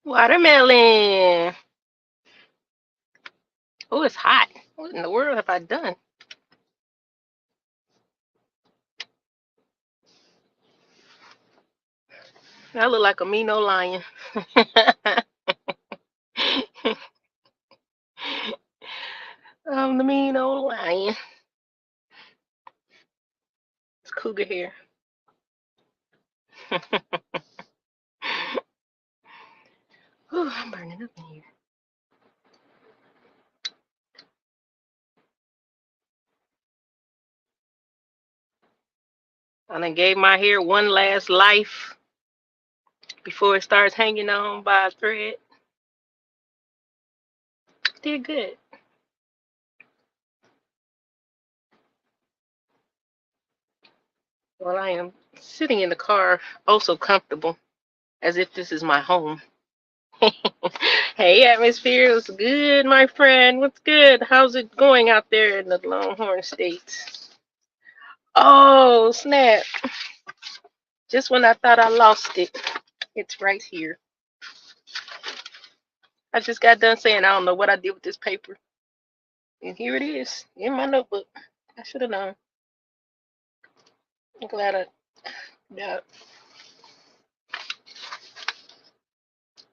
Watermelon. Oh, it's hot. What in the world have I done? I look like a mean old lion. I'm the mean old lion. It's cougar hair. Ooh, I'm burning up in here. I done gave my hair one last life before it starts hanging on by a thread. Did good. Well, I am sitting in the car, also comfortable, as if this is my home. Hey, atmosphere, what's good, my friend? What's good? How's it going out there in the Longhorn States? Oh, snap. Just when I thought I lost it, it's right here. I just got done saying I don't know what I did with this paper. And here it is in my notebook. I should have known. I'm glad I got.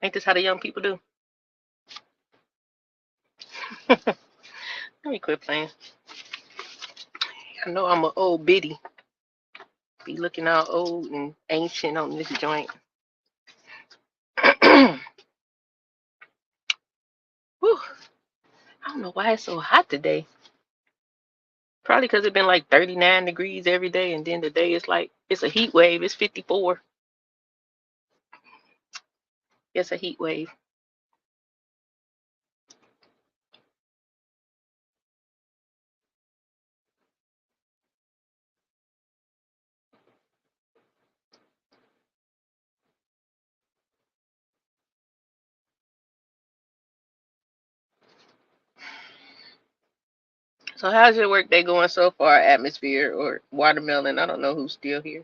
Ain't this how the young people do? Let me quit playing. I know I'm an old biddy. Be looking all old and ancient on this joint. Whew. I don't know why it's so hot today. Probably because it's been like 39 degrees every day, and then today it's like it's a heat wave. It's 54. It's a heat wave. So how's your work day going so far, atmosphere or watermelon? I don't know who's still here.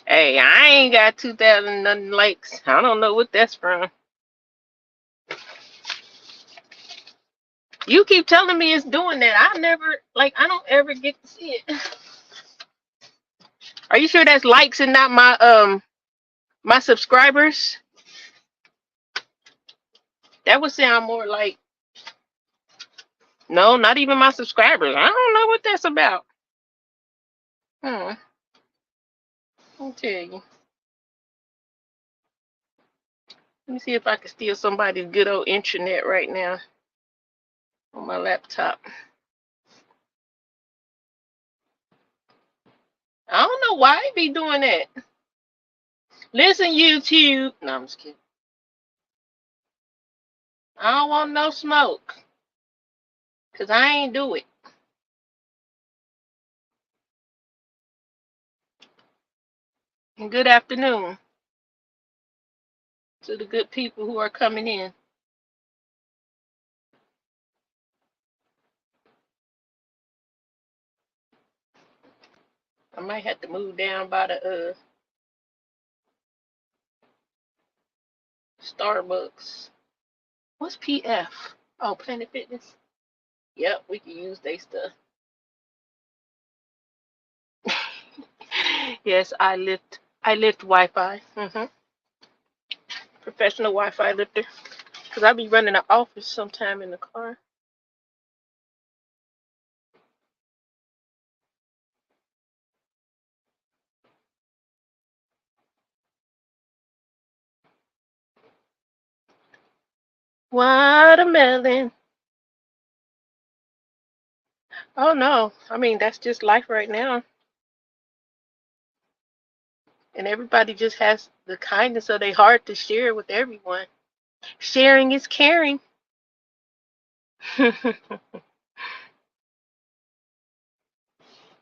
Hey, I ain't got 2,000 nothing likes. I don't know what that's from. You keep telling me it's doing that. I never I don't ever get to see it. Are you sure that's likes and not my subscribers? That would sound more like no, not even my subscribers. I don't know what that's about. Hmm. I'll tell you. Let me see if I can steal somebody's good old internet right now on my laptop. I don't know why I be doing that. Listen, YouTube. No, I'm just kidding. I don't want no smoke. Cause I ain't do it. And good afternoon to the good people who are coming in. I might have to move down by the Starbucks. What's PF? Oh, Planet Fitness. Yep, we can use they stuff. Yes, I lift Wi-Fi. Professional Wi-Fi lifter. Cause I be running an office sometime in the car. Watermelon. Oh no, I mean that's just life right now. And everybody just has the kindness of their heart to share with everyone. Sharing is caring.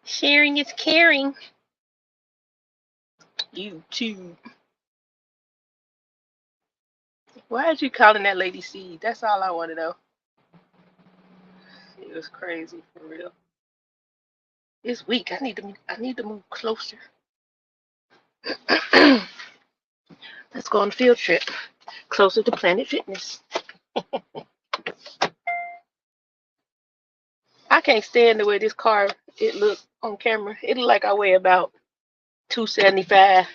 Sharing is caring. You too. Why is you calling that lady seed? That's all I want to know. It was crazy for real. It's weak. I need to move closer. Let's go on a field trip closer to Planet Fitness. I can't stand the way this car it looks on camera. It look like I weigh about 275.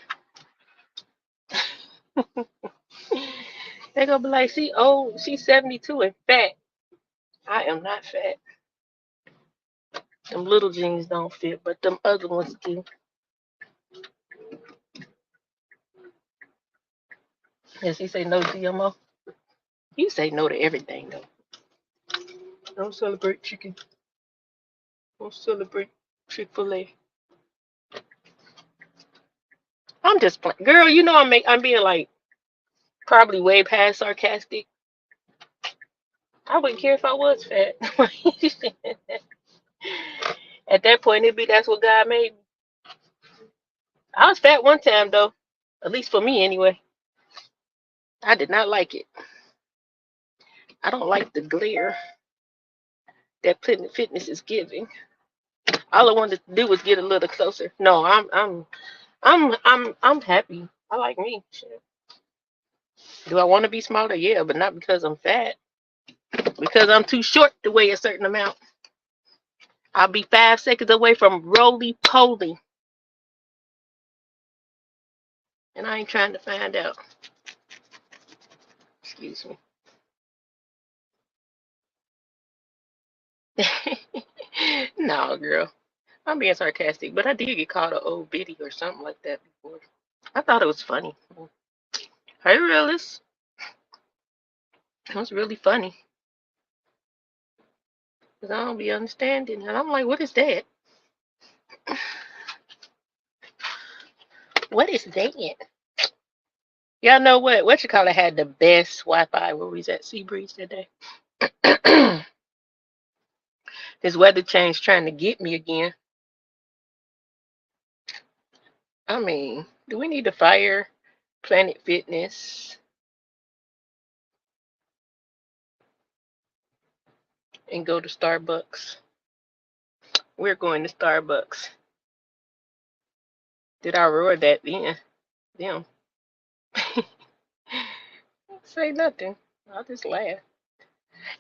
They gonna be like, she old, she's 72 and fat. I am not fat. Them little jeans don't fit, but them other ones do. Yes, he say no GMO. You say no to everything though. Don't celebrate chicken. Don't celebrate Chick-fil-A. I'm just playing. Girl, you know I'm being like probably way past sarcastic. I wouldn't care if I was fat. At that point it'd be that's what God made me. I was fat one time though. At least for me anyway. I did not like it. I don't like the glare that Planet Fitness is giving. All I wanted to do was get a little closer. No, I'm happy. I like me. Shit. Do I want to be smaller? Yeah, but not because I'm fat. Because I'm too short to weigh a certain amount. I'll be 5 seconds away from roly poly, and I ain't trying to find out. Excuse me. No, girl. I'm being sarcastic, but I did get called an old biddy or something like that before. I thought it was funny. Hey, realist. It was really funny. Because I don't be understanding. And I'm like, what is that? What is that? Y'all know what? What you call it had the best Wi-Fi where we was at Seabreeze that day. This weather change trying to get me again. I mean, do we need to fire Planet Fitness and go to Starbucks? We're going to Starbucks. Did I roar that then? Damn. Say nothing. I'll just laugh.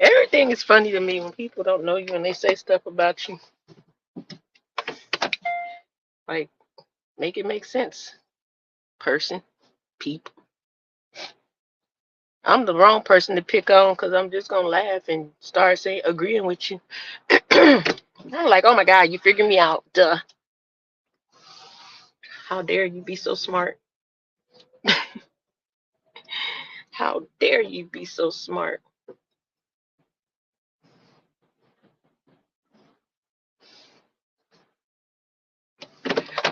Everything is funny to me when people don't know you and they say stuff about you. Like, make it make sense. Person, people. I'm the wrong person to pick on because I'm just gonna laugh and start saying agreeing with you. I'm like, oh my God, you figured me out. Duh. How dare you be so smart? How dare you be so smart?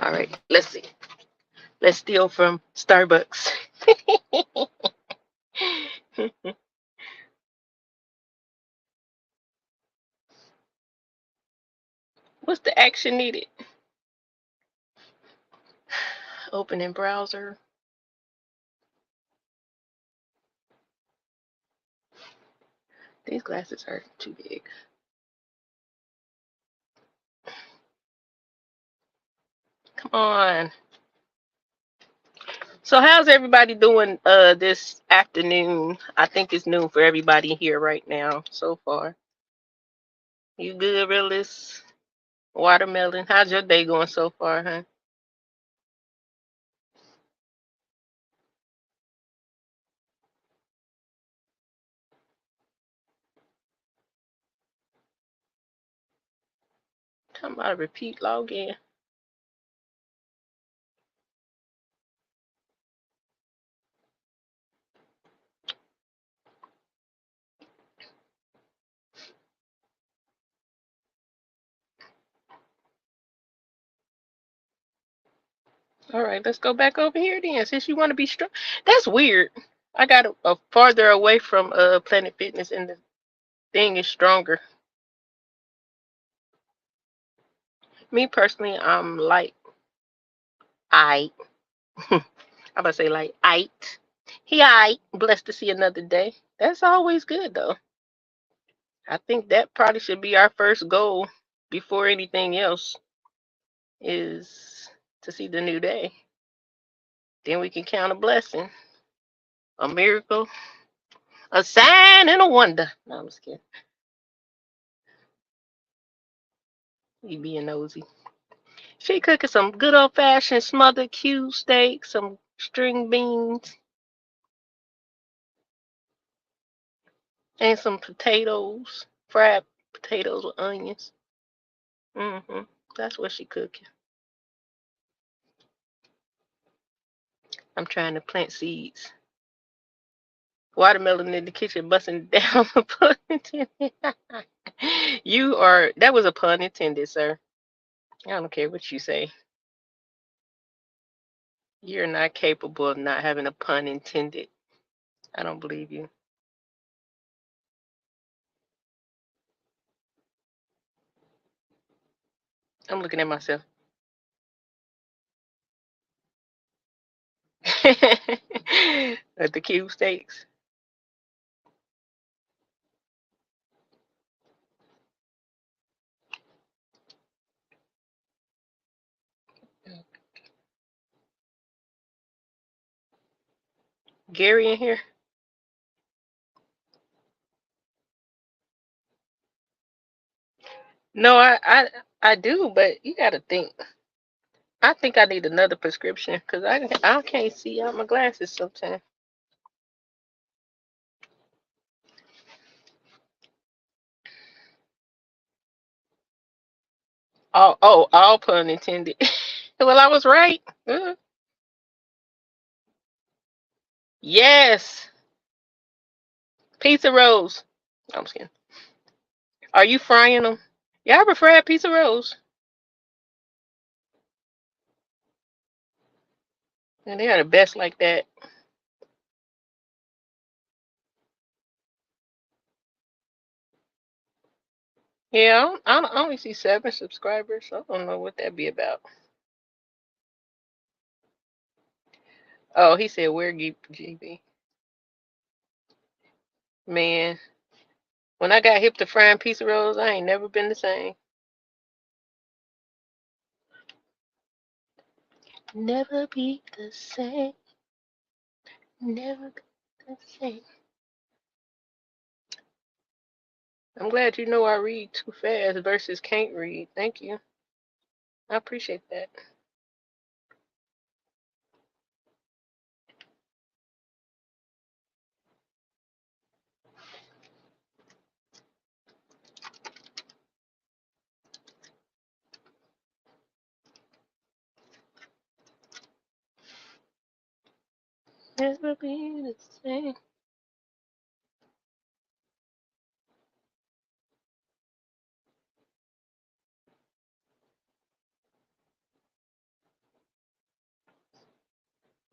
All right, let's see. Let's steal from Starbucks. What's the action needed? Open in browser. These glasses are too big. Come on. So how's everybody doing this afternoon? I think it's noon for everybody here right now so far. You good, realist? Watermelon. How's your day going so far, huh? Talking about a repeat login. All right, let's go back over here then. Since you want to be strong, that's weird. I got a farther away from Planet Fitness, and the thing is stronger. Me personally, I'm like I. I'm about to say like I. He I blessed to see another day. That's always good though. I think that probably should be our first goal before anything else is to see the new day. Then we can count a blessing, a miracle, a sign, and a wonder. No, I'm just kidding. You being nosy. She cooking some good old fashioned smothered cube steak, some string beans, and some potatoes, fried potatoes with onions. That's what she cooking. I'm trying to plant seeds. Watermelon in the kitchen busting down. Pun intended. You are, that was a pun intended, sir. I don't care what you say. You're not capable of not having a pun intended. I don't believe you. I'm looking at myself. At the cube steaks. Gary in here? No, I do, but you gotta think. I think I need another prescription because I can't see out my glasses sometimes. All pun intended. Well, I was right. Yes, pizza rolls. I'm just kidding. Are you frying them? Yeah, I prefer pizza rolls, and they are the best like that. Yeah, I only see 7 subscribers. So I don't know what that be about. Oh, he said where GB. Man, when I got hip to frying pizza rolls, I ain't never been the same. Never be the same. Never be the same. I'm glad you know I read too fast versus can't read. Thank you. I appreciate that. Never be the same.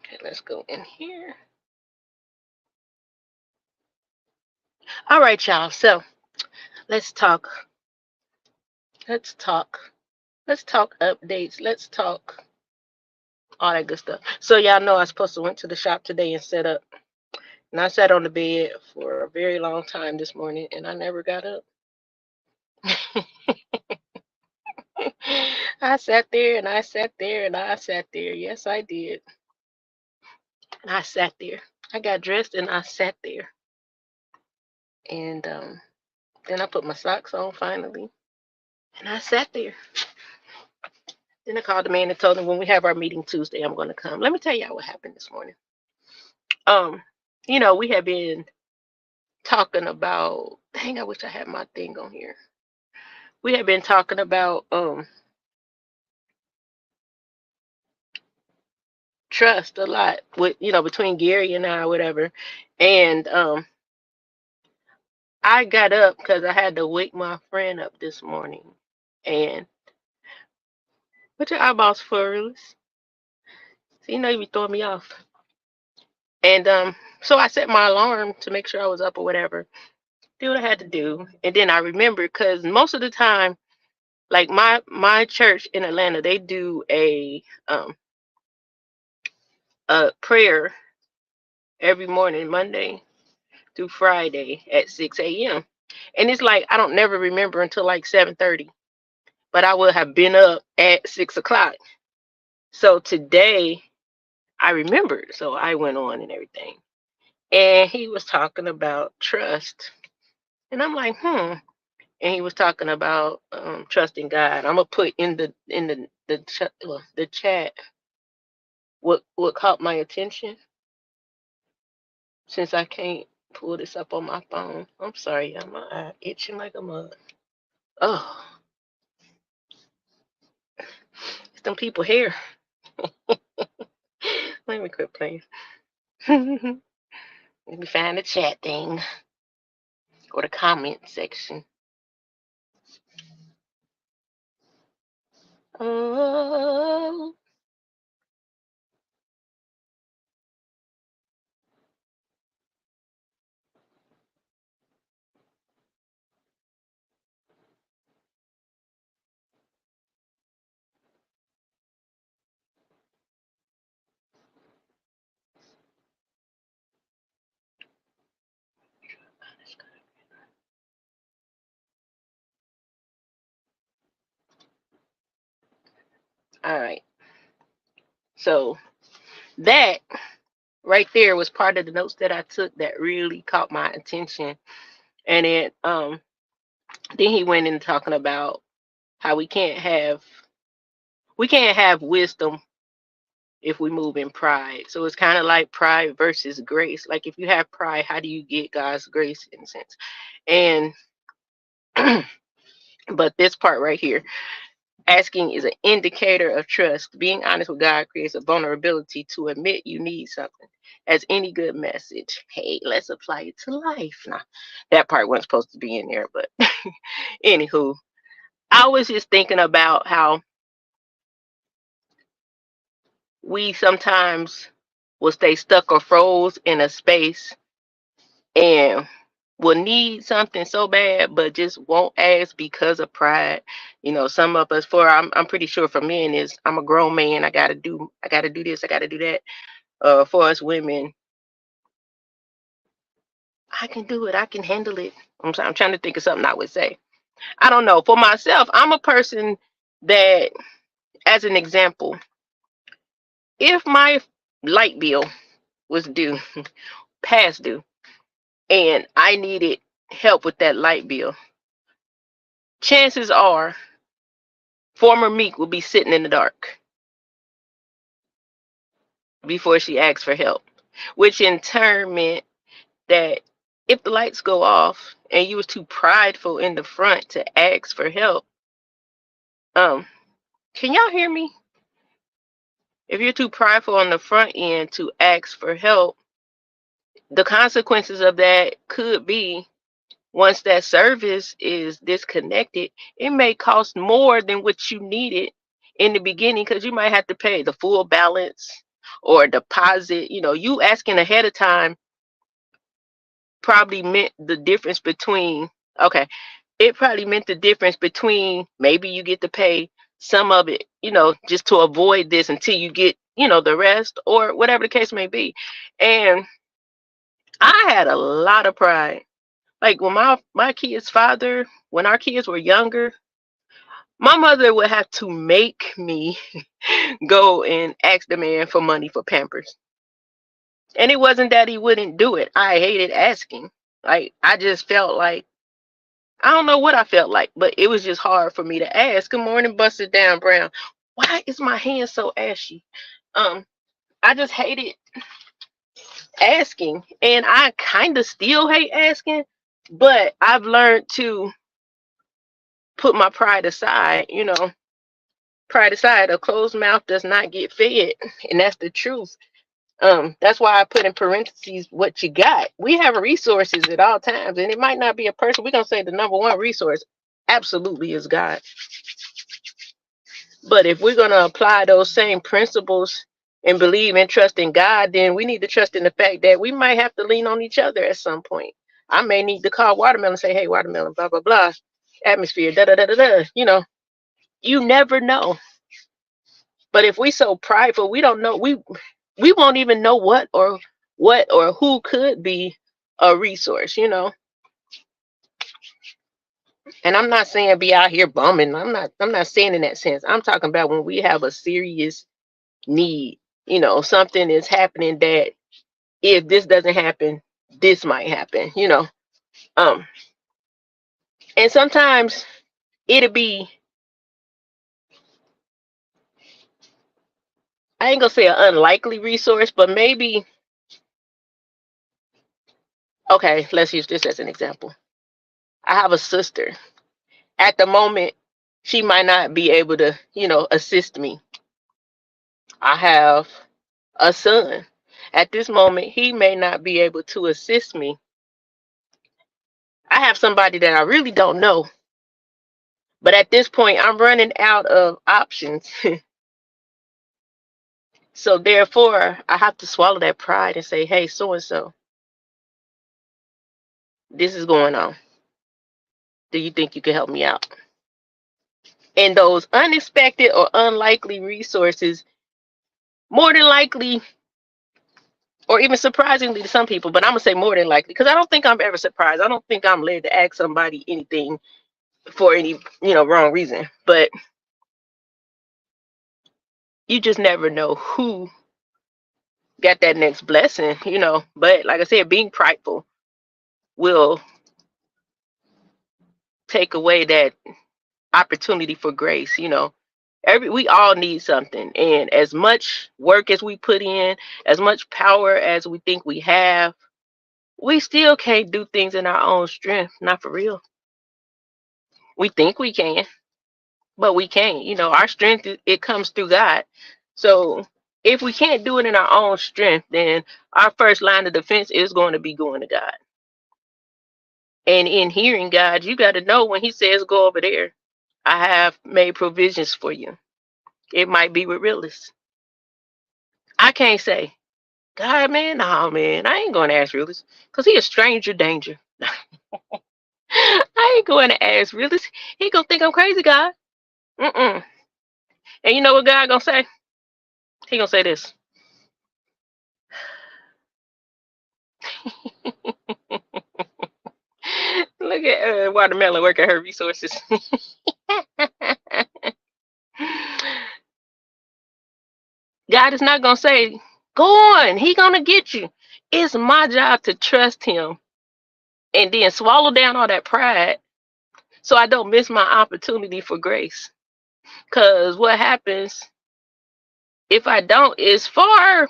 Okay, let's go in here. All right, y'all. So let's talk. Let's talk. Let's talk updates. Let's talk all that good stuff. So y'all know I was supposed to went to the shop today and set up. And I sat on the bed for a very long time this morning and I never got up. I sat there and I sat there and I sat there. Yes, I did. And I sat there. I got dressed and I sat there. And then I put my socks on finally. And I sat there. Then I called the man and told him when we have our meeting Tuesday, I'm going to come. Let me tell y'all what happened this morning. Um, we have been talking about. Dang, I wish I had my thing on here. We have been talking about trust a lot with between Gary and I, or whatever. And I got up because I had to wake my friend up this morning. And what your eyeballs for, Rulis? So you know you be throwing me off. And so I set my alarm to make sure I was up or whatever. Do what I had to do. And then I remember because most of the time, like my church in Atlanta, they do a prayer every morning, Monday through Friday at 6 a.m. And it's like I don't never remember until like 7:30. But I would have been up at 6 o'clock. So today I remembered. So I went on and everything. And he was talking about trust. And I'm like, and he was talking about trusting God. I'm gonna put in the chat what caught my attention since I can't pull this up on my phone. I'm sorry, my eye itching like a mug. Oh, it's them people here. Let me quit playing. Let me find the chat thing or the comment section. Oh, all right. So that right there was part of the notes that I took that really caught my attention. And then he went in talking about how we can't have wisdom if we move in pride. So it's kind of like pride versus grace. Like if you have pride, how do you get God's grace in a sense? And but this part right here, asking is an indicator of trust. Being honest with God creates a vulnerability to admit you need something. As any good message, hey, let's apply it to life. Now, that part wasn't supposed to be in there, but anywho, I was just thinking about how we sometimes will stay stuck or froze in a space and will need something so bad but just won't ask because of pride. Some of us, I'm pretty sure for men is I'm a grown man, I gotta do this, I gotta do that. For us women, I can do it, I can handle it. I'm trying to think of something I would say. I don't know. For myself, I'm a person that, as an example, if my light bill was due, past due, and I needed help with that light bill, chances are former Meek will be sitting in the dark before she asks for help, which in turn meant that if the lights go off and you was too prideful in the front to ask for help, um, can y'all hear me? If you're too prideful on the front end to ask for help, the consequences of that could be once that service is disconnected, it may cost more than what you needed in the beginning because you might have to pay the full balance or deposit. You asking ahead of time probably meant the difference between, okay, it probably meant the difference between maybe you get to pay some of it, just to avoid this until you get, the rest or whatever the case may be. And I had a lot of pride. Like when my kids' father, when our kids were younger, my mother would have to make me go and ask the man for money for Pampers. And it wasn't that he wouldn't do it. I hated asking. Like I just felt like I don't know what I felt like, but it was just hard for me to ask. Good morning, Busted Down Brown. Why is my hand so ashy? Um, I just hated asking, and I kind of still hate asking, but I've learned to put my pride aside. Pride aside, a closed mouth does not get fed, and that's the truth. That's why I put in parentheses what you got. We have resources at all times, and it might not be a person. We're gonna say the number one resource absolutely is God. But if we're gonna apply those same principles and believe and trust in God, then we need to trust in the fact that we might have to lean on each other at some point. I may need to call Watermelon and say, hey, Watermelon, blah, blah, blah, atmosphere, da, da, da, da, da. You never know. But if we so prideful, we don't know. We won't even know what or who could be a resource. And I'm not saying be out here bumming. I'm not saying in that sense. I'm talking about when we have a serious need. Something is happening that if this doesn't happen, this might happen. Um, and sometimes it'll be, I ain't gonna say an unlikely resource, but maybe, okay, let's use this as an example. I have a sister. At the moment, she might not be able to assist me. I have a son. At this moment, he may not be able to assist me. I have somebody that I really don't know. But at this point, I'm running out of options. So therefore, I have to swallow that pride and say, hey, so and so, this is going on. Do you think you can help me out? And those unexpected or unlikely resources, more than likely, or even surprisingly to some people, but I'm gonna say more than likely, because I don't think I'm ever surprised. I don't think I'm led to ask somebody anything for any wrong reason. But you just never know who got that next blessing. But like I said, being prideful will take away that opportunity for grace. We all need something, and as much work as we put in, as much power as we think we have, we still can't do things in our own strength. Not for real. We think we can, but we can't. Our strength, it comes through God. So if we can't do it in our own strength, then our first line of defense is going to be going to God. And in hearing God, you got to know when he says go over there, I have made provisions for you. It might be with realists. I can't say, God, man, no, man, I ain't going to ask realist because he a stranger danger. I ain't going to ask realist. He going to think I'm crazy, God. Mm-mm. And you know what God going to say? He going to say this. Look at Watermelon working her resources. God is not going to say, go on, he going to get you. It's my job to trust him and then swallow down all that pride so I don't miss my opportunity for grace. Because what happens if I don't is far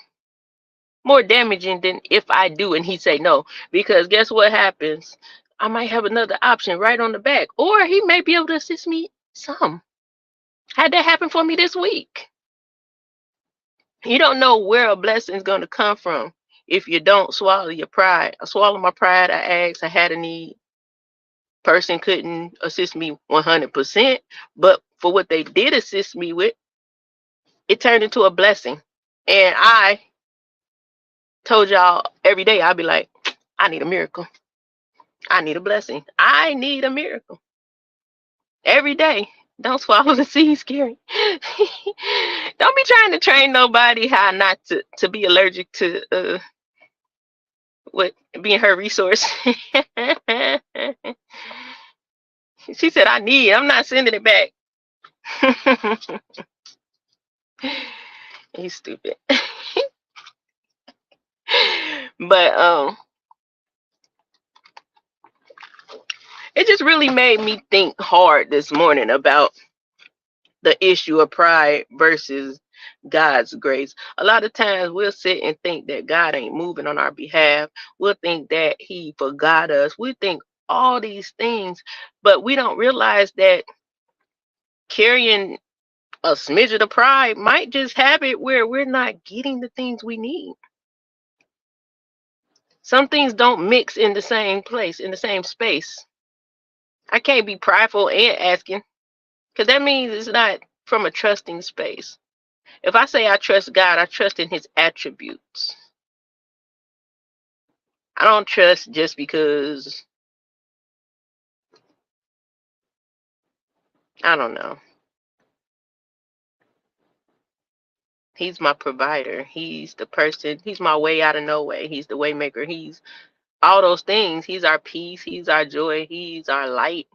more damaging than if I do and he say no. Because guess what happens? I might have another option right on the back, or he may be able to assist me some. Had that happen for me this week. You don't know where a blessing is going to come from if you don't swallow your pride. I swallowed my pride. I asked. I had a need. Person couldn't assist me 100%, but for what they did assist me with, it turned into a blessing. And I told y'all every day, I'd be like, I need a miracle. I need a blessing. I need a miracle. Every day. Don't swallow the seed, scary. Don't be trying to train nobody how not to be allergic to what being her resource. She said, I need. I'm not sending it back. He's stupid. But it just really made me think hard this morning about the issue of pride versus God's grace. A lot of times we'll sit and think that God ain't moving on our behalf. We'll think that he forgot us. We think all these things, but we don't realize that carrying a smidget of pride might just have it where we're not getting the things we need. Some things don't mix in the same place, in the same space. I can't be prideful and asking, because that means it's not from a trusting space. If I say I trust God, I trust in his attributes. I don't trust just because, I don't know. He's my provider. He's the person. He's my way out of no way. He's the way maker. He's all those things. He's our peace. He's our joy. He's our light.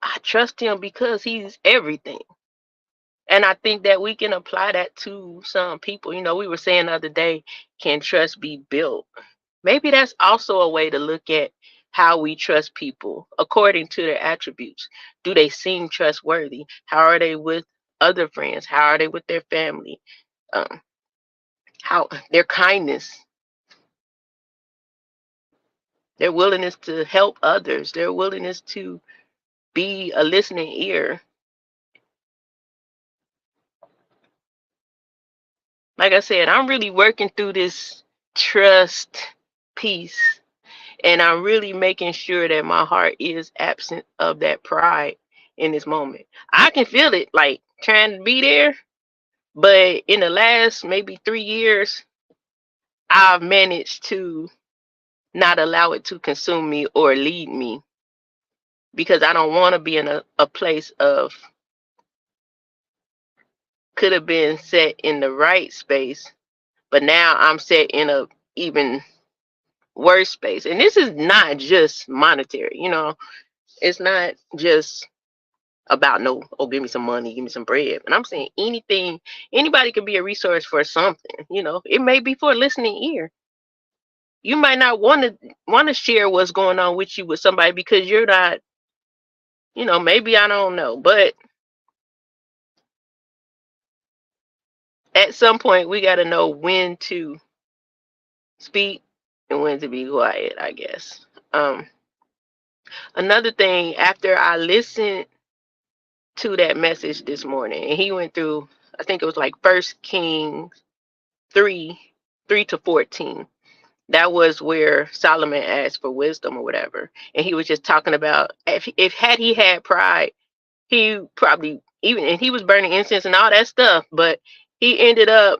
I trust him because he's everything. And I think that we can apply that to some people. You know, we were saying the other day, can trust be built? Maybe that's also a way to look at how we trust people according to their attributes. Do they seem trustworthy? How are they with other friends? How are they with their family? Um, how their kindness, their willingness to help others, their willingness to be a listening ear. Like I said, I'm really working through this trust piece, and I'm really making sure that my heart is absent of that pride in this moment. I can feel it like trying to be there, but in the last maybe 3 years, I've managed to not allow it to consume me or lead me, because I don't want to be in a place of could have been set in the right space, but now I'm set in a even worse space. And this is not just monetary, you know, it's not just about no, oh, give me some money, give me some bread. And I'm saying anything, anybody can be a resource for something, you know, it may be for a listening ear. You might not want to share what's going on with you with somebody because you're not, you know, maybe I don't know, but at some point we got to know when to speak and when to be quiet, I guess. Another thing, after I listened to that message this morning, and he went through, I think it was like First Kings 3, 3 to 14. That was where Solomon asked for wisdom or whatever, and he was just talking about if had he had pride, he probably even, and he was burning incense and all that stuff, but he ended up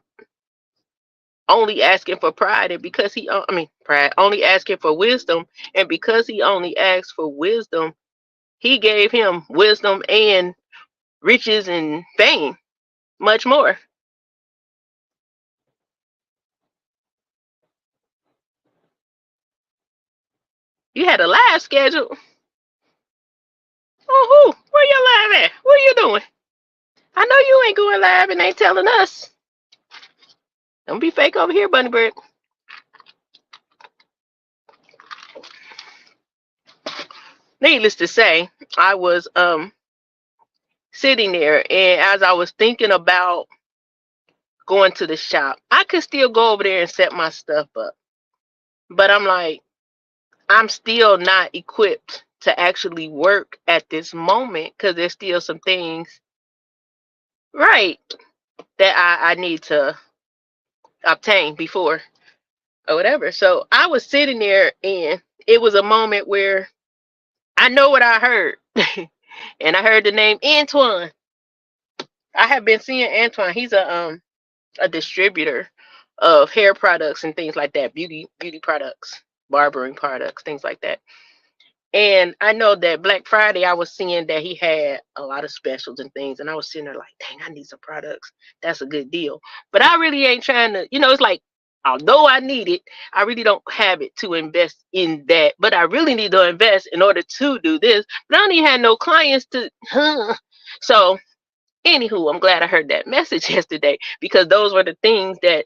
only asking for pride, and because he, I mean, pride, only asking for wisdom, and because he only asked for wisdom, he gave him wisdom and riches and fame, much more. You had a live schedule. Oh, who? Where you live at? What are you doing? I know you ain't going live and ain't telling us. Don't be fake over here, Bunny Bird. Needless to say, I was sitting there, and as I was thinking about going to the shop, I could still go over there and set my stuff up. But I'm like, I'm still not equipped to actually work at this moment because there's still some things, right, that I need to obtain before or whatever. So I was sitting there, and it was a moment where I know what I heard. And I heard the name Antoine. I have been seeing Antoine. He's a distributor of hair products and things like that, beauty products, barbering products, things like that. And I know that Black Friday, I was seeing that he had a lot of specials and things, and I was sitting there like, dang, I need some products. That's a good deal. But I really ain't trying to, you know, it's like, although I need it, I really don't have it to invest in that. But I really need to invest in order to do this. But I don't even have no clients to, So, anywho, I'm glad I heard that message yesterday, because those were the things that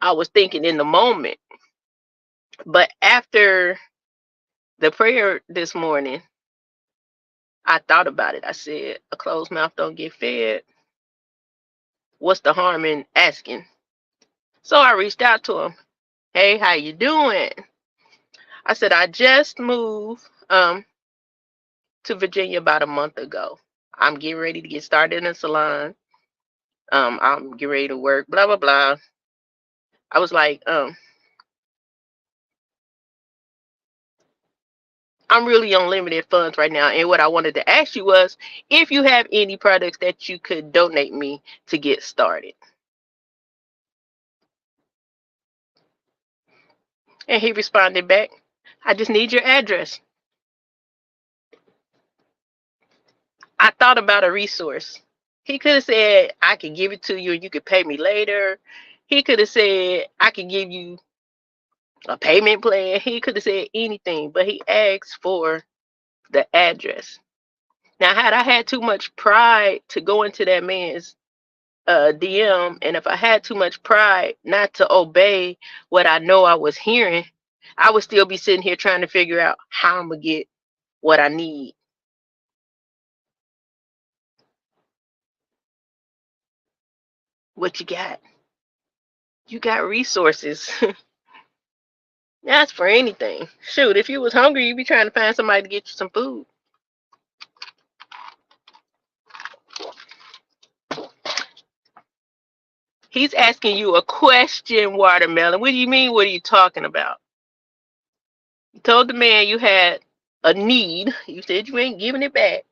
I was thinking in the moment. But after the prayer this morning, I thought about it. I said, a closed mouth don't get fed. What's the harm in asking? So I reached out to him. Hey, how you doing? I said, I just moved to Virginia about a month ago. I'm getting ready to get started in a salon. I'm getting ready to work, blah, blah, blah. I was like, I'm really on limited funds right now. And what I wanted to ask you was if you have any products that you could donate me to get started. And he responded back, I just need your address. I thought about a resource. He could have said, I could give it to you and you could pay me later. He could have said, I could give you a payment plan. He could have said anything, but he asked for the address. Now, had I had too much pride to go into that man's DM, and if I had too much pride not to obey what I know I was hearing, I would still be sitting here trying to figure out how I'm going to get what I need. What you got? You got resources. That's for anything. Shoot, if you was hungry, you'd be trying to find somebody to get you some food. He's asking you a question, Watermelon. What do you mean? What are you talking about? You told the man you had a need. You said you ain't giving it back.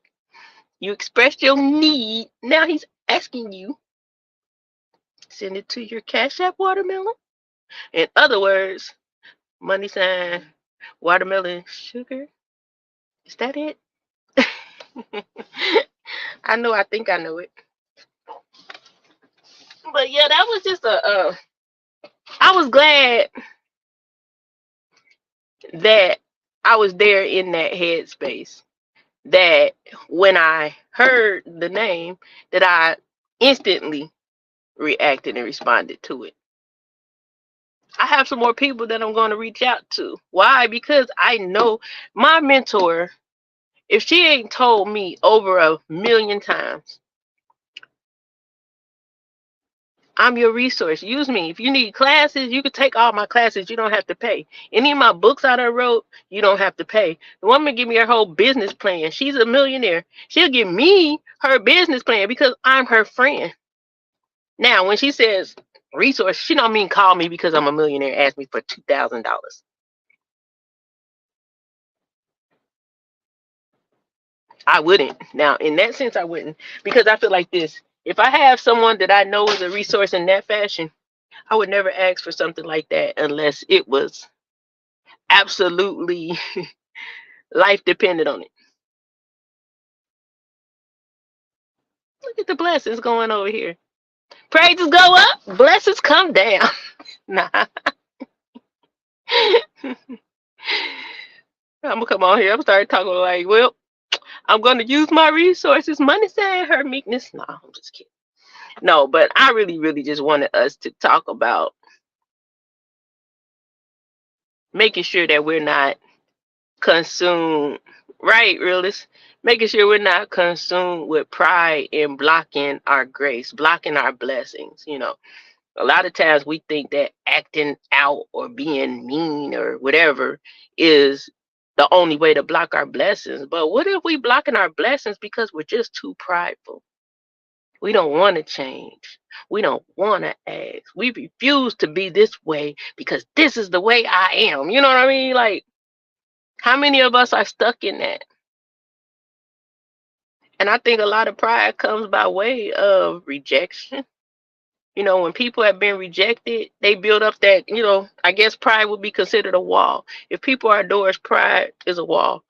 You expressed your need. Now he's asking you, send it to your Cash App, Watermelon. In other words, money sign, watermelon sugar. Is that it? I think I know it. But yeah, that was just I was glad that I was there in that headspace. That when I heard the name, that I instantly reacted and responded to it. I have some more people that I'm going to reach out to. Why? Because I know my mentor, if she ain't told me over 1,000,000 times, I'm your resource. Use me. If you need classes, you can take all my classes. You don't have to pay. Any of my books I done wrote, you don't have to pay. The woman give me her whole business plan. She's a millionaire. She'll give me her business plan because I'm her friend. Now, when she says resource, she don't mean call me because I'm a millionaire, ask me for $2,000. I wouldn't. Now, in that sense, I wouldn't. Because I feel like this. If I have someone that I know is a resource in that fashion, I would never ask for something like that unless it was absolutely life dependent on it. Look at the blessings going over here. Praises go up, blessings come down. Nah. I'm gonna come on here. I'm starting talking like, well, I'm gonna use my resources. Money saying her meekness. No, I'm just kidding. No, but I really, really just wanted us to talk about making sure that we're not consumed, right, realist? Making sure we're not consumed with pride and blocking our grace, blocking our blessings. A lot of times we think that acting out or being mean or whatever is the only way to block our blessings. But what if we blocking our blessings because we're just too prideful? We don't want to change. We don't want to ask. We refuse to be this way because this is the way I am. You know what I mean? Like, how many of us are stuck in that? And I think a lot of pride comes by way of rejection. When people have been rejected, they build up that, I guess pride would be considered a wall. If people are doors, pride is a wall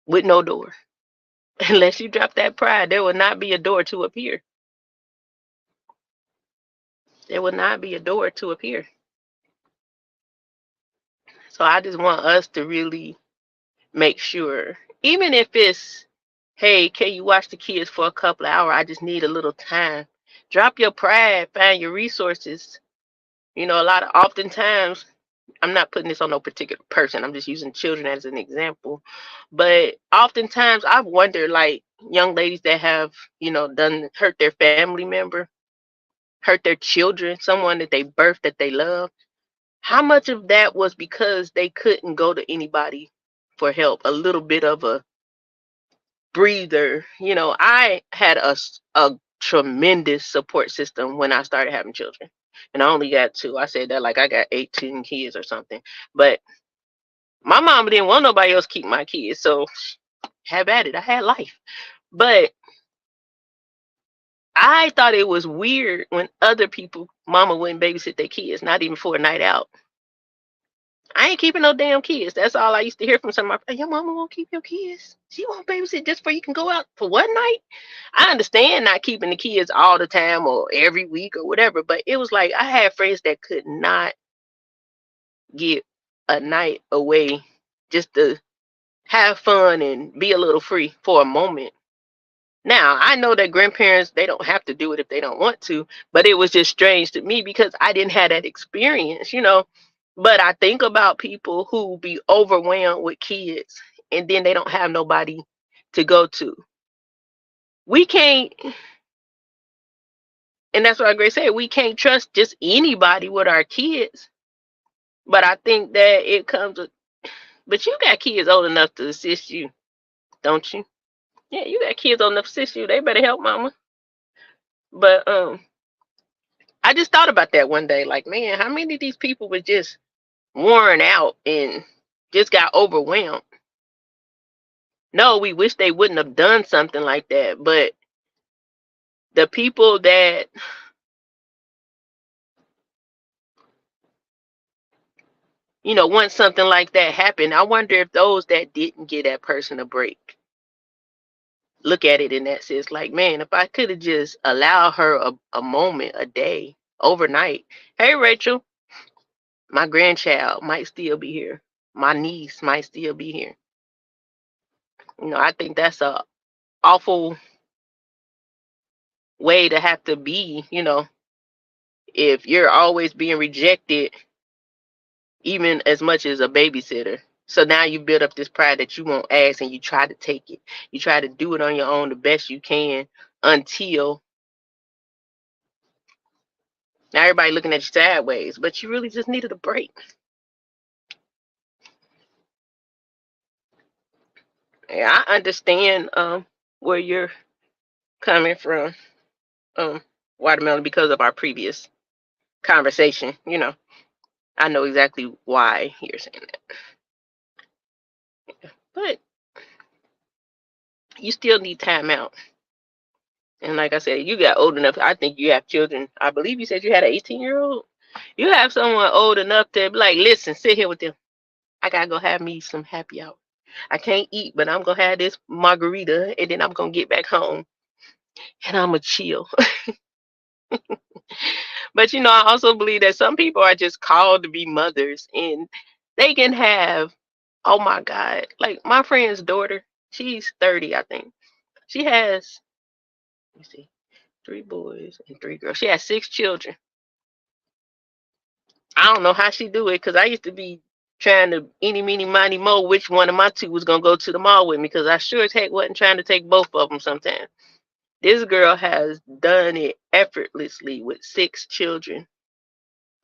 with no door. Unless you drop that pride, there will not be a door to appear. There will not be a door to appear. So I just want us to really make sure, even if it's, hey, can you watch the kids for a couple of hours? I just need a little time. Drop your pride, find your resources. Oftentimes, I'm not putting this on no particular person. I'm just using children as an example. But oftentimes I've wondered, like, young ladies that have, hurt their family member, hurt their children, someone that they birthed that they love. How much of that was because they couldn't go to anybody for help? A little bit of a breather. I had a tremendous support system when I started having children. And I only got two. I said that like I got 18 kids or something. But My mom didn't want nobody else keep my kids, so have at it. I had life. But I thought it was weird when other people, mama wouldn't babysit their kids, not even for a night out. I ain't keeping no damn kids. That's all I used to hear from some of my friends. Your mama won't keep your kids. She won't babysit just for you can go out for one night. I understand not keeping the kids all the time or every week or whatever, but it was like I had friends that could not get a night away just to have fun and be a little free for a moment. Now, I know that grandparents, they don't have to do it if they don't want to, but it was just strange to me because I didn't have that experience. But I think about people who be overwhelmed with kids and then they don't have nobody to go to. We can't, and that's what Grace said, we can't trust just anybody with our kids. But I think that it comes with, but you got kids old enough to assist you, don't you? Yeah, you got kids old enough to assist you. They better help mama. But I just thought about that one day. Like, man, how many of these people were just worn out and just got overwhelmed? No, we wish they wouldn't have done something like that. But the people that, once something like that happened, I wonder if those that didn't give that person a break look at it in that sense. Like, man, if I could have just allowed her a moment, a day, overnight. Hey, Rachel, my grandchild might still be here. My niece might still be here. I think that's a awful way to have to be, if you're always being rejected, even as much as a babysitter. So now you build up this pride that you won't ask and you try to take it. You try to do it on your own the best you can until now everybody looking at you sideways, but you really just needed a break. Yeah, I understand where you're coming from, Watermelon, because of our previous conversation. I know exactly why you're saying that. But you still need time out. And like I said, you got old enough. I think you have children. I believe you said you had an 18-year-old. You have someone old enough to be like, listen, sit here with them. I gotta go have me some happy hour. I can't eat, but I'm gonna have this margarita and then I'm gonna get back home and I'm gonna chill. But I also believe that some people are just called to be mothers and they can have, oh my God, like my friend's daughter, she's 30, I think. She has, let me see, 3 boys and 3 girls. She has 6 children. I don't know how she do it because I used to be trying to eeny, meeny, miny, mo which one of my two was gonna go to the mall with me because I sure as heck wasn't trying to take both of them sometimes. This girl has done it effortlessly with 6 children,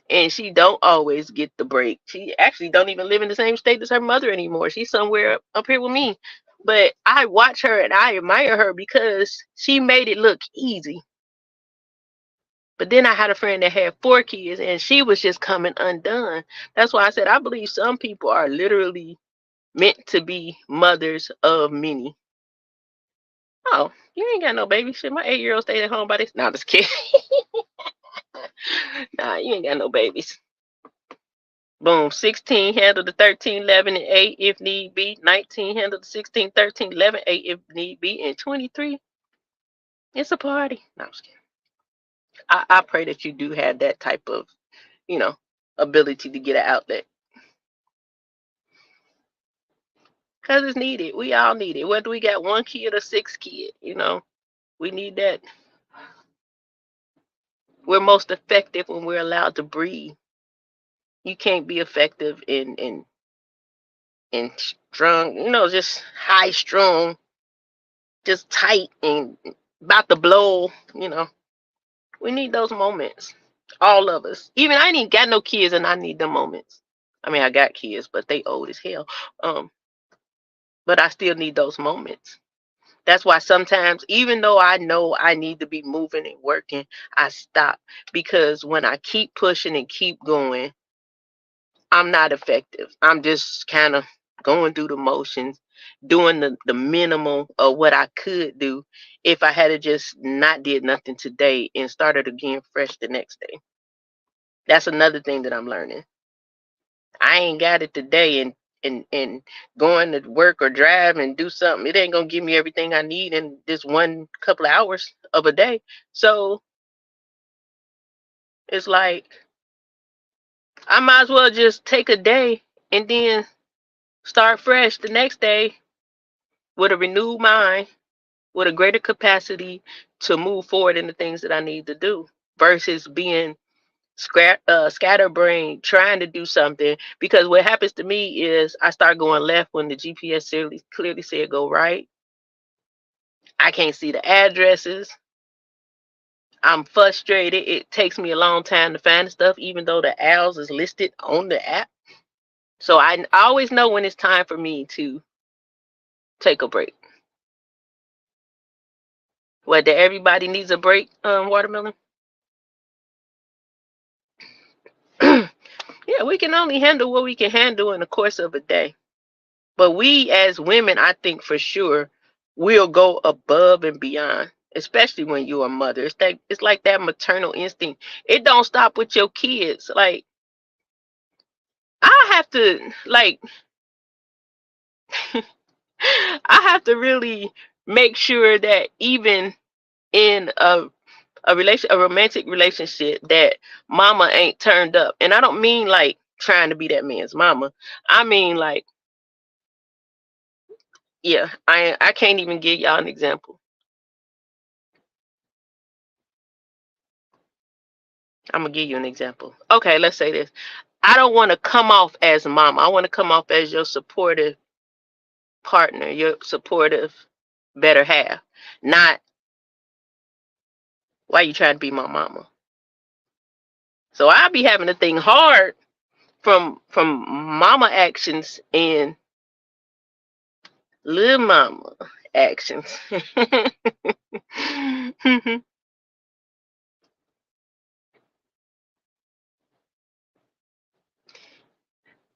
and she don't always get the break. She actually don't even live in the same state as her mother anymore. She's somewhere up here with me. But I watch her and I admire her because she made it look easy. But then I had a friend that had 4 kids and she was just coming undone. That's why I said I believe some people are literally meant to be mothers of many. Oh, you ain't got no baby. Shit, my 8-year-old stayed at home by this. Nah, just kidding. Nah, you ain't got no babies. Boom. 16 handle the 13, 11, and 8 if need be. 19 handle the 16, 13, 11, 8 if need be. And 23, it's a party. No, I'm just kidding. I pray that you do have that type of, you know, ability to get an outlet. Because it's needed. We all need it. Whether we got 1 kid or 6 kids, we need that. We're most effective when we're allowed to breathe. You can't be effective in strong, just high strung, just tight and about to blow. We need those moments. All of us. Even I ain't got no kids and I need them moments. I mean, I got kids, but they old as hell. But I still need those moments. That's why sometimes, even though I know I need to be moving and working, I stop because when I keep pushing and keep going, I'm not effective. I'm just kind of going through the motions, doing the minimal of what I could do if I had just not did nothing today and started again fresh the next day. That's another thing that I'm learning. I ain't got it today, and going to work or drive and do something, it ain't gonna give me everything I need in this one couple of hours of a day. So it's like I might as well just take a day and then start fresh the next day with a renewed mind, with a greater capacity to move forward in the things that I need to do versus being scatterbrained trying to do something. Because what happens to me is I start going left when the GPS clearly said go right. I can't see the addresses. I'm frustrated. It takes me a long time to find the stuff, even though the owls is listed on the app. So I always know when it's time for me to take a break. Whether everybody needs a break, Watermelon? Yeah, we can only handle what we can handle in the course of a day. But we as women, I think for sure, will go above and beyond, especially when you're a mother. It's like that maternal instinct. It don't stop with your kids. Like I have to like I have to really make sure that even in a romantic relationship that mama ain't turned up. And I don't mean like trying to be that man's mama. I mean like, yeah, I can't even give y'all an example. I'm gonna give you an example. Okay, let's say this. I don't want to come off as mama. I want to come off as your supportive partner, your supportive better half. Not why you trying to be my mama. So I'll be having to think hard from mama actions and little mama actions.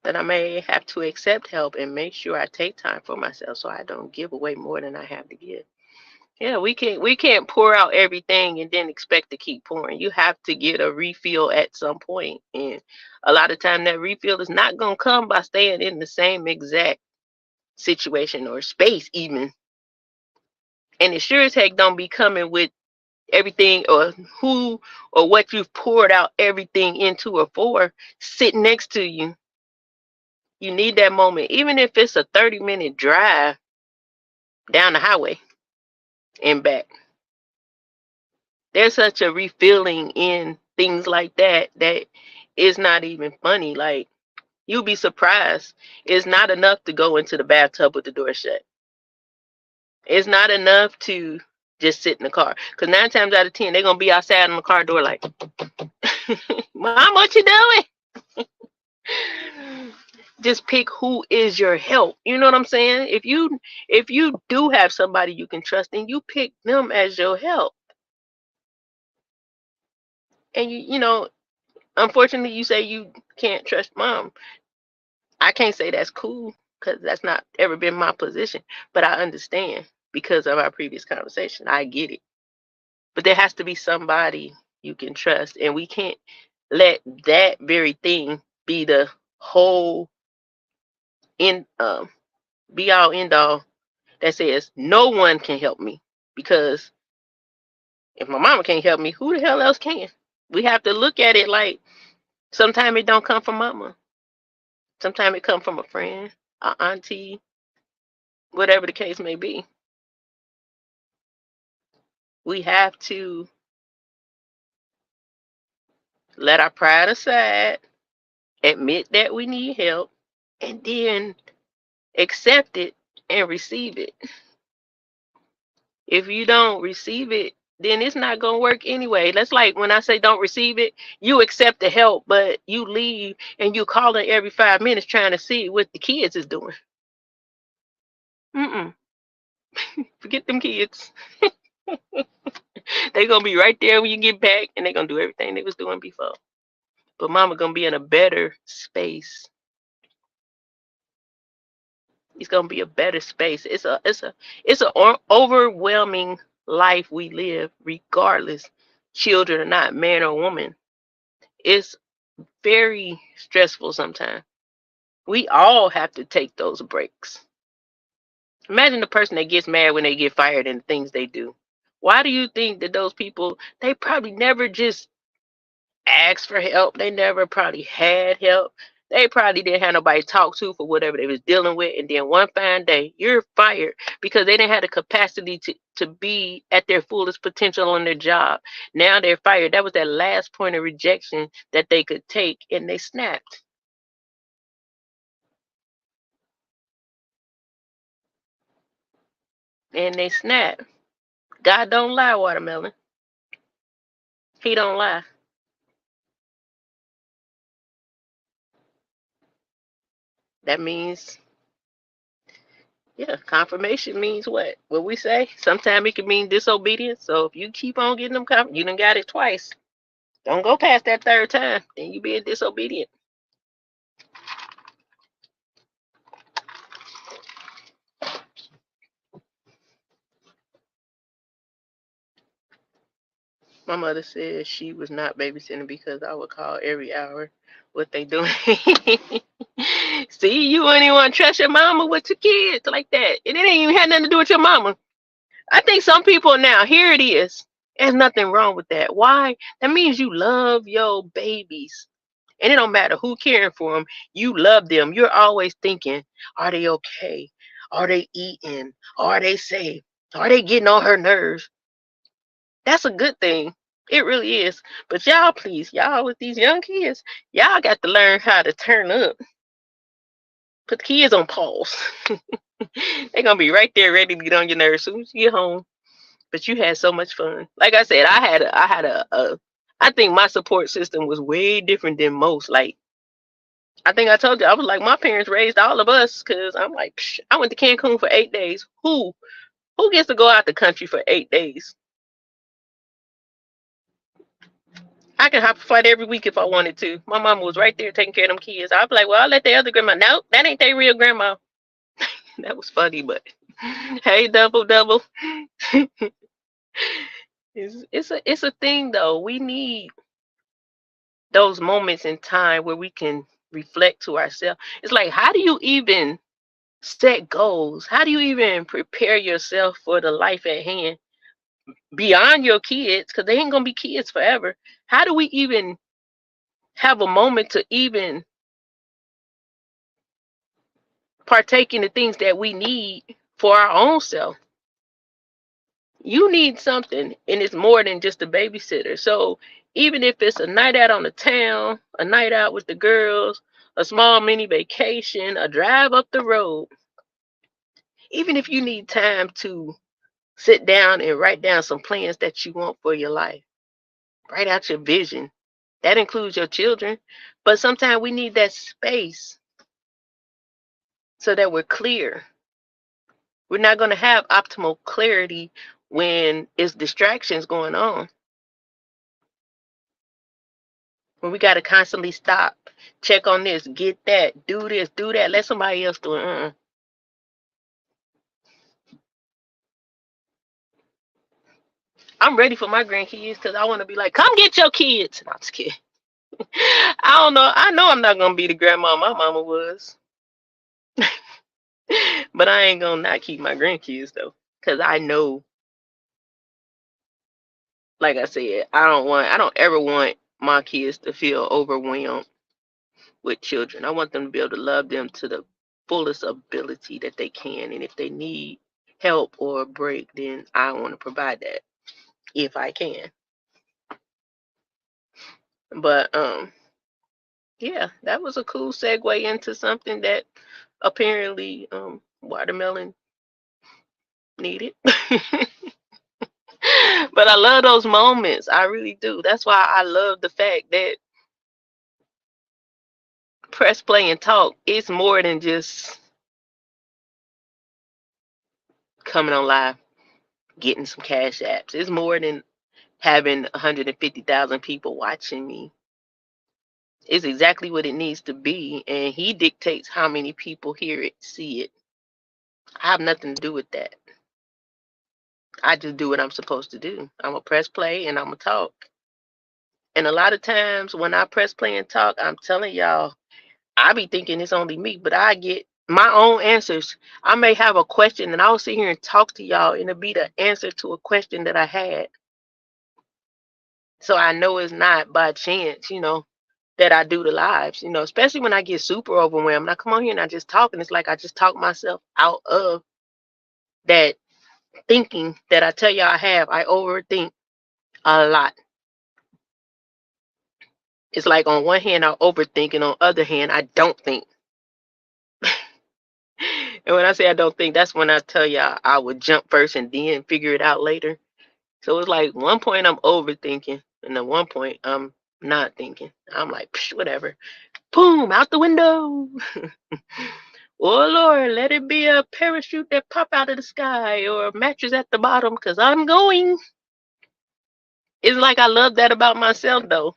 That I may have to accept help and make sure I take time for myself so I don't give away more than I have to give. Yeah, we can't pour out everything and then expect to keep pouring. You have to get a refill at some point. And a lot of time that refill is not gonna come by staying in the same exact situation or space even. And it sure as heck don't be coming with everything or who or what you've poured out everything into or for sitting next to you. You need that moment, even if it's a 30-minute drive down the highway and back. There's such a refilling in things like that that is not even funny. Like you'll be surprised. It's not enough to go into the bathtub with the door shut. It's not enough to just sit in the car. Because 9 times out of 10, they're gonna be outside on the car door like, Mom, what you doing? Just pick who is your help. You know what I'm saying? If you do have somebody you can trust, then you pick them as your help. And you know, unfortunately, you say you can't trust mom. I can't say that's cool because that's not ever been my position. But I understand because of our previous conversation. I get it. But there has to be somebody you can trust, and we can't let that very thing be the whole in be all end all that says no one can help me. Because if my mama can't help me, who the hell else can? We have to look at it like sometimes it don't come from mama. Sometimes it come from a friend, a auntie, whatever the case may be. We have to let our pride aside, admit that we need help, and then accept it and receive it. If you don't receive it, then it's not gonna work anyway. That's like when I say don't receive it, you accept the help, but you leave and you calling every 5 minutes trying to see what the kids is doing. Mm-mm. Forget them kids. They gonna be right there when you get back, and they gonna do everything they was doing before. but mama gonna be in a better space. It's gonna be a better space. It's a overwhelming life we live, regardless, children or not, man or woman. It's very stressful sometimes. We all have to take those breaks. Imagine the person that gets mad when they get fired and the things they do. Why do you think that those people, they probably never just asked for help? They never probably had help. They probably didn't have nobody to talk to for whatever they was dealing with. And then one fine day, you're fired because they didn't have the capacity to be at their fullest potential on their job. Now they're fired. That was that last point of rejection that they could take, and they snapped. And they snapped. God don't lie, Watermelon. He don't lie. That means, yeah, confirmation means what? What we say? Sometimes it can mean disobedience. So if you keep on getting them, you done got it twice. Don't go past that third time. Then you being disobedient. My mother said she was not babysitting because I would call every hour what they doing. See, you wouldn't even want to trust your mama with your kids like that. And it ain't even had nothing to do with your mama. I think some people now, here it is. There's nothing wrong with that. Why? That means you love your babies. And it don't matter who caring for them. You love them. You're always thinking, are they okay? Are they eating? Are they safe? Are they getting on her nerves? That's a good thing. It really is. But y'all, please, y'all with these young kids, y'all got to learn how to turn up. Put the kids on pause. They're gonna be right there ready to get on your nerves as soon as you get home. But you had so much fun. Like I said, I think my support system was way different than most. Like, I think I told you, I was like, my parents raised all of us because I'm like, psh, I went to Cancun for 8 days. Who gets to go out the country for 8 days? I could hop a flight every week if I wanted to. My mama was right there taking care of them kids. I'd be like, well, I'll let the other grandma. No, that ain't their real grandma. That was funny, but hey, double double. It's a thing though. We need those moments in time where we can reflect to ourselves. It's like, how do you even set goals? How do you even prepare yourself for the life at hand beyond your kids? Because they ain't gonna be kids forever. How do we even have a moment to even partake in the things that we need for our own self? You need something, and it's more than just a babysitter. So even if it's a night out on the town, a night out with the girls, a small mini vacation, a drive up the road, even if you need time to sit down and write down some plans that you want for your life, write out your vision. That includes your children. But sometimes we need that space so that we're clear. We're not going to have optimal clarity when it's distractions going on. When we got to constantly stop, check on this, get that, do this, do that, let somebody else do it. I'm ready for my grandkids because I want to be like, come get your kids. No, I'm just kidding. I don't know. I know I'm not going to be the grandma my mama was. But I ain't going to not keep my grandkids though. Because I know, like I said, I don't ever want my kids to feel overwhelmed with children. I want them to be able to love them to the fullest ability that they can. And if they need help or a break, then I want to provide that if I can. But yeah, that was a cool segue into something that apparently Watermelon needed. But I love those moments. I really do. That's why I love the fact that press play and talk is more than just coming on live, getting some cash apps. It's more than having 150,000 people watching me. It's exactly what it needs to be, and he dictates how many people hear it, see it. I have nothing to do with that. I just do what I'm supposed to do. I'm gonna press play and I'm gonna talk. And a lot of times when I press play and talk, I'm telling y'all, I be thinking it's only me, but I get my own answers. I may have a question and I'll sit here and talk to y'all, and it'll be the answer to a question that I had. So I know it's not by chance, that I do the lives, especially when I get super overwhelmed. I come on here and I just talk, and it's like I just talk myself out of that thinking that I tell y'all I have. I overthink a lot. It's like on one hand I overthink, and on the other hand I don't think. And when I say I don't think, that's when I tell y'all I would jump first and then figure it out later. So it's like one point I'm overthinking, and then one point I'm not thinking. I'm like, psh, whatever. Boom, out the window. Oh Lord, let it be a parachute that pop out of the sky or a mattress at the bottom, because I'm going. It's like I love that about myself though.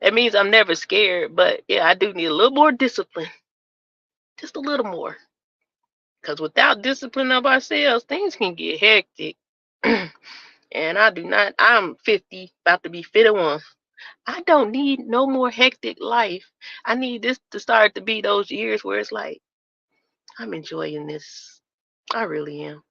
That means I'm never scared, but yeah, I do need a little more discipline. Just a little more. Because without discipline of ourselves, things can get hectic. And I'm 50, about to be 51. I don't need no more hectic life. I need this to start to be those years where it's like, I'm enjoying this. I really am.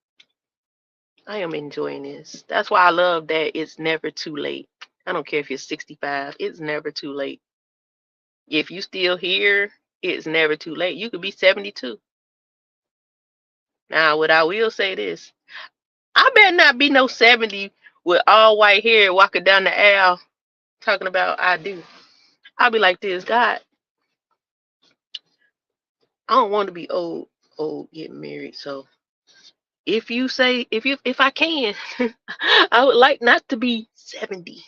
I am enjoying this. That's why I love that it's never too late. I don't care if you're 65, it's never too late. If you still here, it's never too late. You could be 72. Now, what I will say this, I better not be no 70 with all white hair walking down the aisle talking about I do. I'll be like this, God, I don't want to be old getting married. So if you say if I can, I would like not to be 70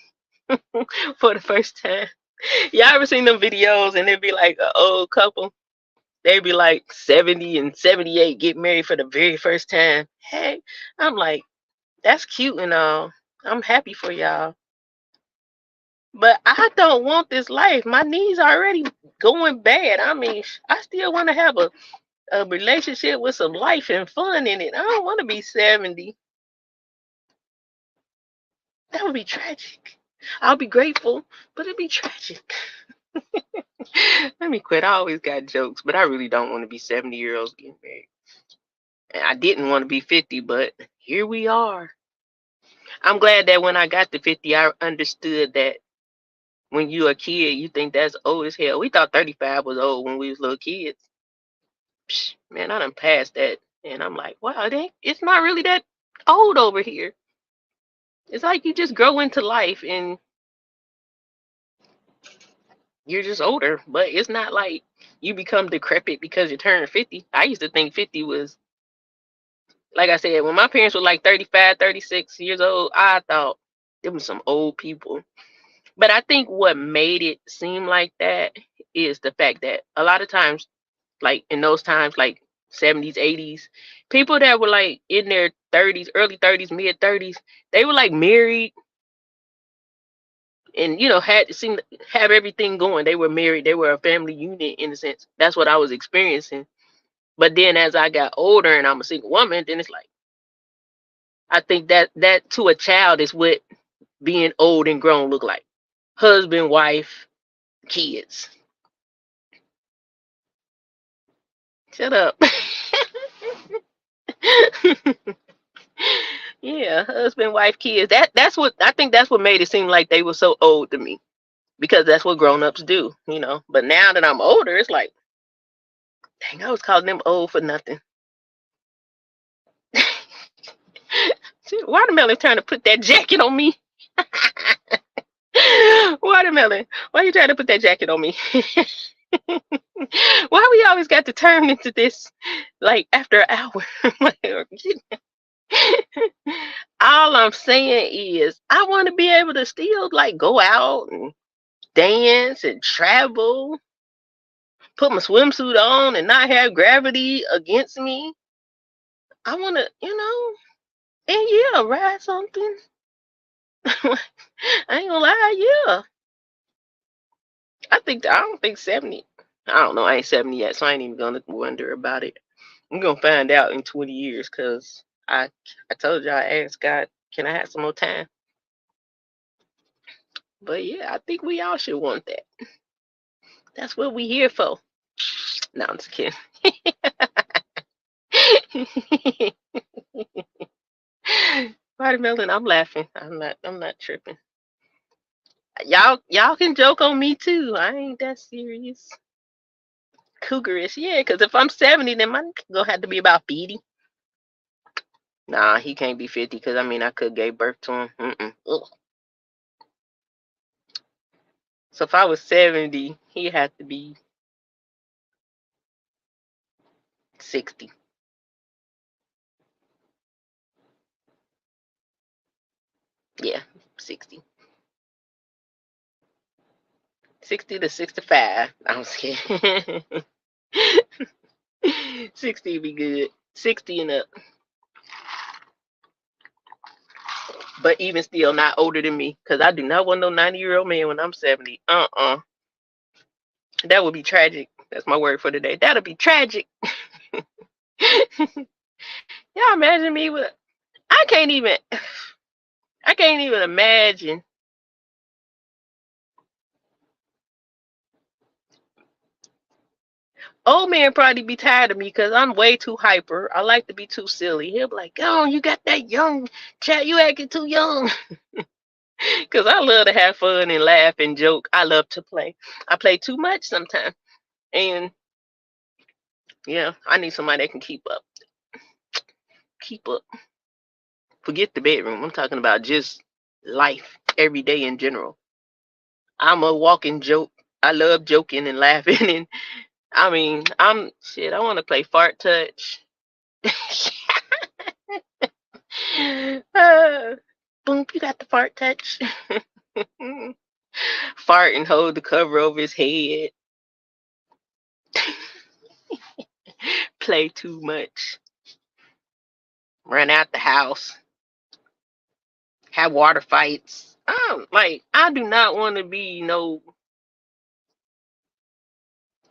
for the first time. Y'all ever seen them videos and it'd be like an old couple? They'd be like 70 and 78 get married for the very first time. Hey, I'm like, that's cute and all. I'm happy for y'all. But I don't want this life. My knees are already going bad. I mean, I still want to have a relationship with some life and fun in it. I don't want to be 70. That would be tragic. I'll be grateful, but it'd be tragic. Let me quit. I always got jokes, but I really don't want to be 70-year-olds getting married. And I didn't want to be 50, but here we are. I'm glad that when I got to 50, I understood that when you're a kid, you think that's old as hell. We thought 35 was old when we was little kids. Psh, man, I done passed that. And I'm like, wow, it's not really that old over here. It's like you just grow into life and you're just older. But it's not like you become decrepit because you turn 50. I used to think 50 was, like I said, when my parents were like 35, 36 years old, I thought there was some old people. But I think what made it seem like that is the fact that a lot of times, like in those times, like 70s, 80s, people that were like in their 30s, early 30s, mid 30s, they were like married and had seemed to have everything going. They were married, they were a family unit in a sense. That's what I was experiencing. But then as I got older and I'm a single woman, then it's like I think that to a child is what being old and grown look like. Husband, wife, kids. Shut up. Yeah, husband, wife, kids. That's what I think. That's what made it seem like they were so old to me because that's what grown-ups do. But now that I'm older, it's like, dang, I was calling them old for nothing. Watermelon trying to put that jacket on me. Watermelon, why you trying to put that jacket on me? Why we always got to turn into this like after an hour? All I'm saying is I want to be able to still like go out and dance and travel, put my swimsuit on and not have gravity against me. I want to, and yeah, ride something. I ain't gonna lie, yeah. I don't think 70. I don't know. I ain't 70 yet, so I ain't even gonna wonder about it. I'm gonna find out in 20 years, cause I told you I asked God, can I have some more time? But yeah, I think we all should want that. That's what we here for. No, I'm just kidding. Watermelon, I'm laughing. I'm not tripping. Y'all can joke on me too. I ain't that serious. Cougarish, yeah, because if I'm 70, then my gonna have to be about 50. Nah, he can't be 50 because I mean I could give birth to him. Ugh. So if I was 70, he had to be 60. Yeah, 60. 60 to 65. I'm just kidding. 60 be good. 60 and up. But even still not older than me. Because I do not want no 90-year-old man when I'm 70. That would be tragic. That's my word for today. That'll be tragic. Y'all imagine me with I can't even I can't even imagine. Old man probably be tired of me because I'm way too hyper. I like to be too silly. He'll be like, "Oh, you got that young chat. You acting too young." Because I love to have fun and laugh and joke. I love to play. I play too much sometimes. And yeah, I need somebody that can keep up. Keep up. Forget the bedroom. I'm talking about just life every day in general. I'm a walking joke. I love joking and laughing. And I mean, I'm shit. I want to play fart touch. uh, boom, you got the fart touch. Fart and hold the cover over his head. Play too much. Run out the house. Have water fights. I do not want to be no.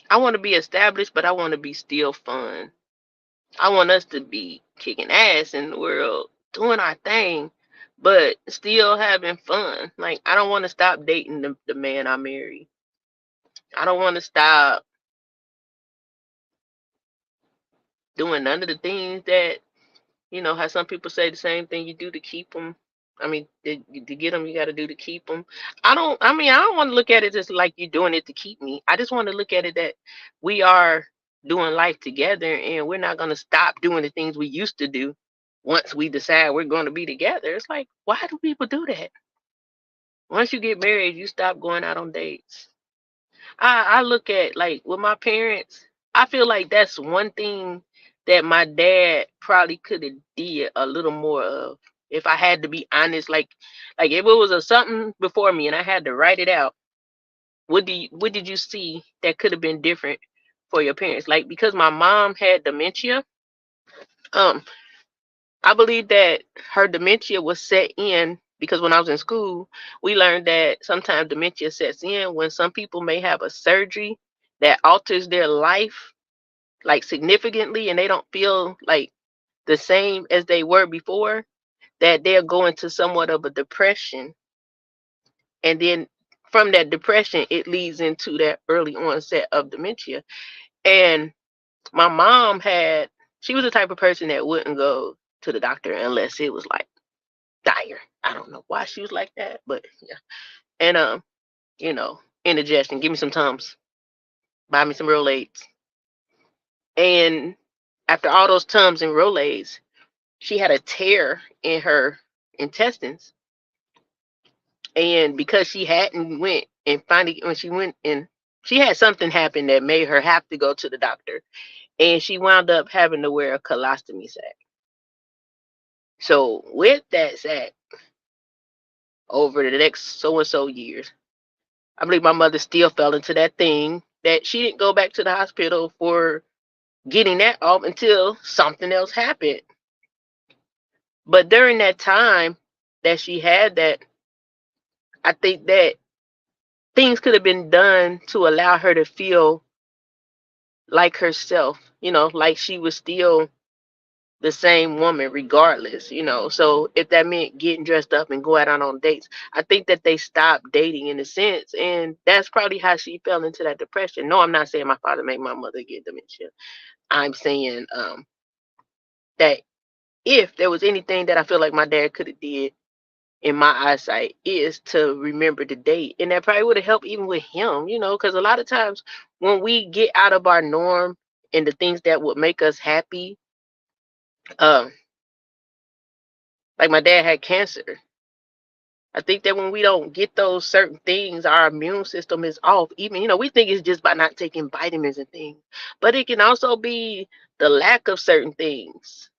I want to be established, but I want to be still fun. I want us to be kicking ass in the world, doing our thing, but still having fun. Like I don't want to stop dating the man I marry. I don't want to stop doing none of the things that how some people say the same thing you do to keep them. I mean, to get them, you got to do to keep them. I mean, I don't want to look at it just like you're doing it to keep me. I just want to look at it that we are doing life together and we're not going to stop doing the things we used to do once we decide we're going to be together. It's like, why do people do that? Once you get married, you stop going out on dates. I look at like with my parents, I feel like that's one thing that my dad probably could have did a little more of. If I had to be honest, like if it was a something before me and I had to write it out, what did you see that could have been different for your parents? Like because my mom had dementia, um, I believe that her dementia was set in because when I was in school, we learned that sometimes dementia sets in when some people may have a surgery that alters their life like significantly and they don't feel like the same as they were before, that they'll go into somewhat of a depression. And then from that depression, it leads into that early onset of dementia. And my mom she was the type of person that wouldn't go to the doctor unless it was like dire. I don't know why she was like that, but yeah. And indigestion, give me some Tums, buy me some Rolaids. And after all those Tums and Rolaids, she had a tear in her intestines. And because she hadn't went and finally when she went and she had something happen that made her have to go to the doctor. And she wound up having to wear a colostomy sac. So with that sac, over the next so and so years, I believe my mother still fell into that thing that she didn't go back to the hospital for getting that off until something else happened. But during that time that she had that, I think that things could have been done to allow her to feel like herself, like she was still the same woman regardless, So if that meant getting dressed up and go out on dates, I think that they stopped dating in a sense, and that's probably how she fell into that depression. No, I'm not saying my father made my mother get dementia. I'm saying that if there was anything that I feel like my dad could have did in my eyesight is to remember the date, and that probably would have helped even with him, because a lot of times when we get out of our norm and the things that would make us happy, um, like my dad had cancer. I think that when we don't get those certain things, our immune system is off. Even, we think it's just by not taking vitamins and things, but it can also be the lack of certain things.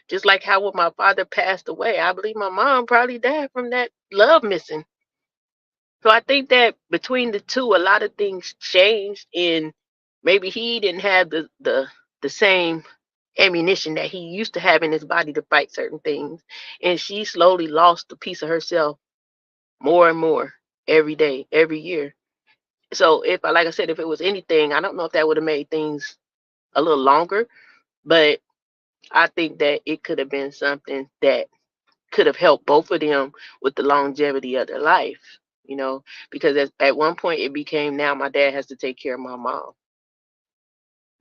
Just like how when my father passed away, I believe my mom probably died from that love missing. So I think that between the two, a lot of things changed, and maybe he didn't have the same ammunition that he used to have in his body to fight certain things, and she slowly lost a piece of herself more and more every day, every year. So like I said, if it was anything, I don't know if that would have made things a little longer, but I think that it could have been something that could have helped both of them with the longevity of their life, because at one point it became now my dad has to take care of my mom.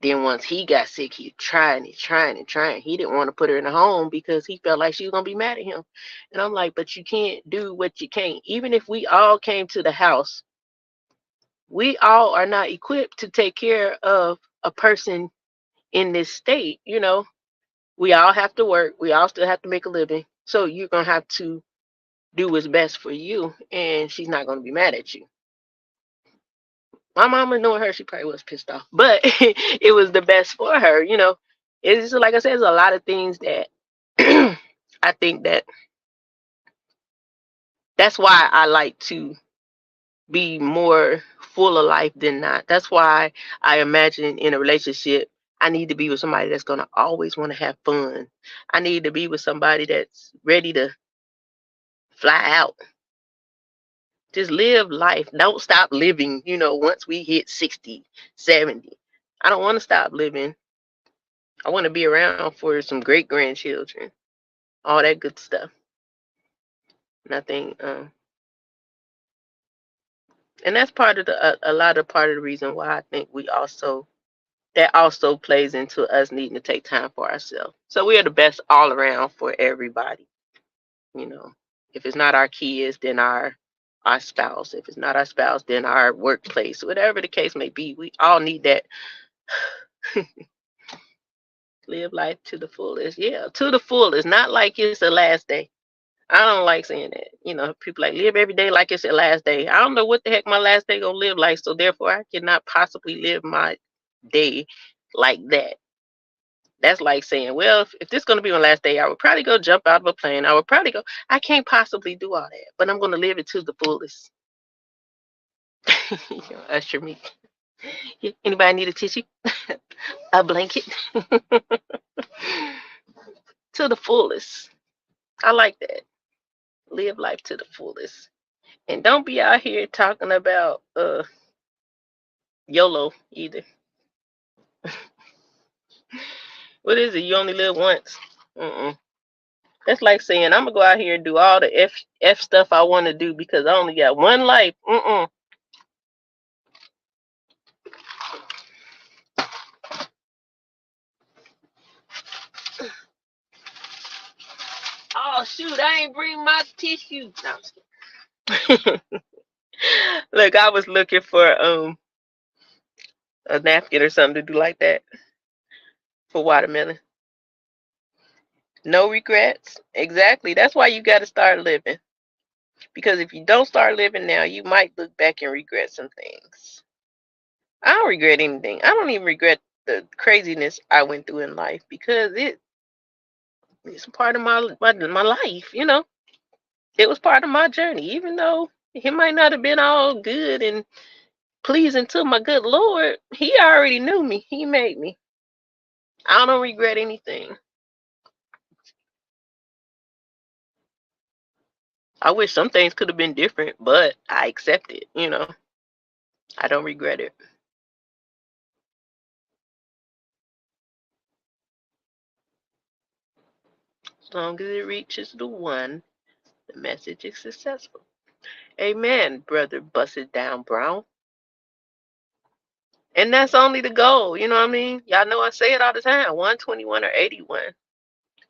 Then once he got sick, he tried and trying and trying. He didn't want to put her in a home because he felt like she was gonna be mad at him. And I'm like, but you can't do what you can't. Even if we all came to the house, we all are not equipped to take care of a person in this state. We all have to work. We all still have to make a living. So you're gonna have to do what's best for you, and she's not gonna be mad at you. My mama, knowing her, she probably was pissed off, but it was the best for her. It's just, like I said, there's a lot of things that I think that's why I like to be more full of life than not. That's why I imagine in a relationship, I need to be with somebody that's gonna always want to have fun. I need to be with somebody that's ready to fly out. Just live life. Don't stop living, once we hit 60, 70. I don't want to stop living. I want to be around for some great grandchildren, all that good stuff. And I think, and that's part of a lot of part of the reason why I think that also plays into us needing to take time for ourselves. So we are the best all around for everybody. You know, if it's not our kids, then our spouse. If it's not our spouse, then our workplace. Whatever the case may be, we all need that. Live life to the fullest. Yeah, to the fullest. Not like it's the last day. I don't like saying that. People like live every day like it's your last day. I don't know what the heck my last day gonna live like, so therefore I cannot possibly live my day like that. That's like saying, well, if this is gonna be my last day, I would probably go jump out of a plane. I would probably go. I can't possibly do all that, but I'm gonna live it to the fullest. Usher me. Yeah, anybody need a tissue? A blanket? To the fullest. I like that. Live life to the fullest. And don't be out here talking about YOLO either. What is it? You only live once. Mm-mm. That's like saying I'm gonna go out here and do all the f stuff I want to do because I only got one life. Mm-mm. Oh shoot! I ain't bring my tissue. No, look, I was looking for a napkin or something to do like that for watermelon. No regrets. Exactly. That's why you got to start living. Because if you don't start living now, you might look back and regret some things. I don't regret anything. I don't even regret the craziness I went through in life because it's part of my life. It was part of my journey, even though it might not have been all good and pleasing to my good Lord. He already knew me. He made me. I don't regret anything. I wish some things could have been different, but I accept it, you know. I don't regret it. As long as it reaches the one, the message is successful. Amen, brother Busted Down Brown. And that's only the goal, you know what I mean? Y'all know I say it all the time, 121 or 81.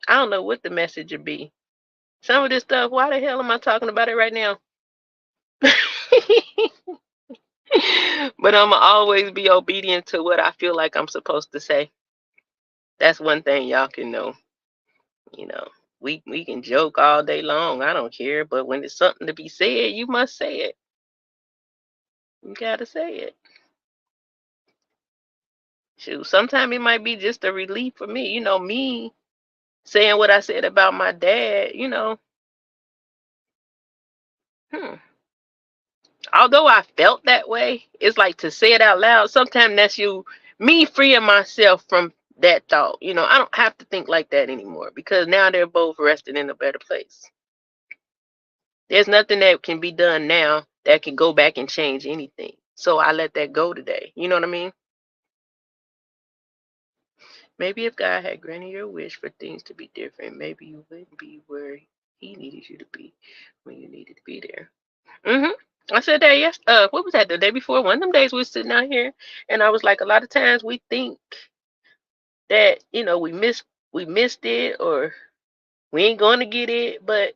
I don't know what the message would be. Some of this stuff, why the hell am I talking about it right now? But I'm always be obedient to what I feel like I'm supposed to say. That's one thing y'all can know. You know, we can joke all day long. I don't care. But when it's something to be said, you must say it. You gotta say it. Shoot, sometimes it might be just a relief for me. You know, me saying what I said about my dad. You know, hmm. Although I felt that way, it's like to say it out loud. Sometimes that's me freeing myself from that thought. You know, I don't have to think like that anymore because now they're both resting in a better place. There's nothing that can be done now that can go back and change anything. So I let that go today. You know what I mean? Maybe if God had granted your wish for things to be different, maybe you wouldn't be where He needed you to be when you needed to be there. Mhm. I said that yes. What was that? The day before? One of them days we were sitting out here, and I was like, a lot of times we think that we missed it, or we ain't going to get it, but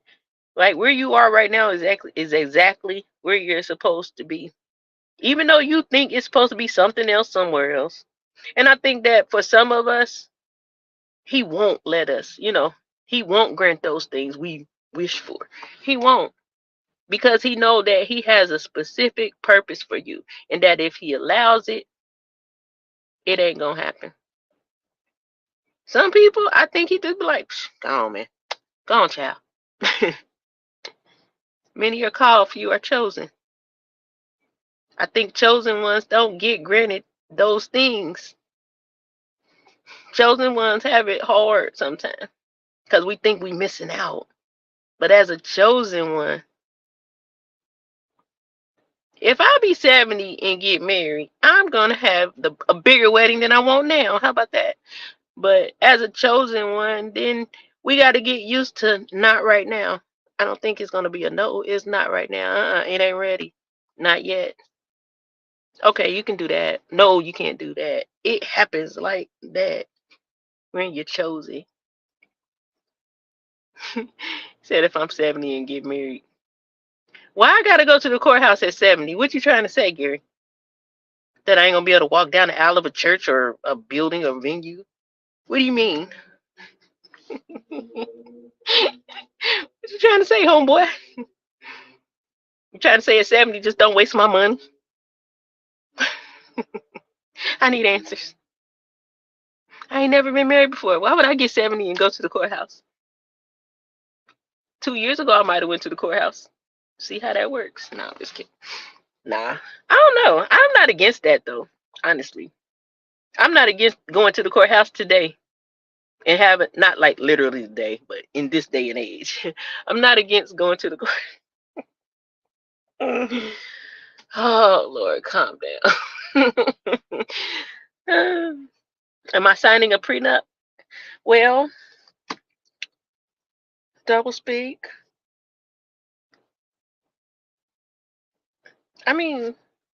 like where you are right now is exactly where you're supposed to be. Even though you think it's supposed to be something else somewhere else. And I think that for some of us, He won't let us, He won't grant those things we wish for. He won't. Because He know that He has a specific purpose for you. And that if He allows it, it ain't gonna happen. Some people, I think He just be like, go on, man. Go on, child. Many are called, few are chosen. I think chosen ones don't get granted those things. Chosen ones have it hard sometimes because we think we missing out. But as a chosen one, if I be 70 and get married, I'm gonna have a bigger wedding than I want now. How about that? But as a chosen one, then we got to get used to not right now. I don't think it's gonna be a no. It's not right now. It ain't ready. Not yet. Okay, you can do that. No, you can't do that. It happens like that when you're chosen. Said if I'm 70 and get married. Why I gotta go to the courthouse at 70? What you trying to say, Gary? That I ain't gonna be able to walk down the aisle of a church or a building or venue? What do you mean? What you trying to say, homeboy? You trying to say at 70, just don't waste my money? I need answers. I ain't never been married before. Why would I get 70 and go to the courthouse? 2 years ago, I might have went to the courthouse. See how that works. No, I'm just kidding. Nah, I don't know. I'm not against that though. Honestly, I'm not against going to the courthouse today and having not like literally today, but in this day and age, I'm not against going to the court. Oh Lord, calm down. Am I signing a prenup? Well, double speak. I mean,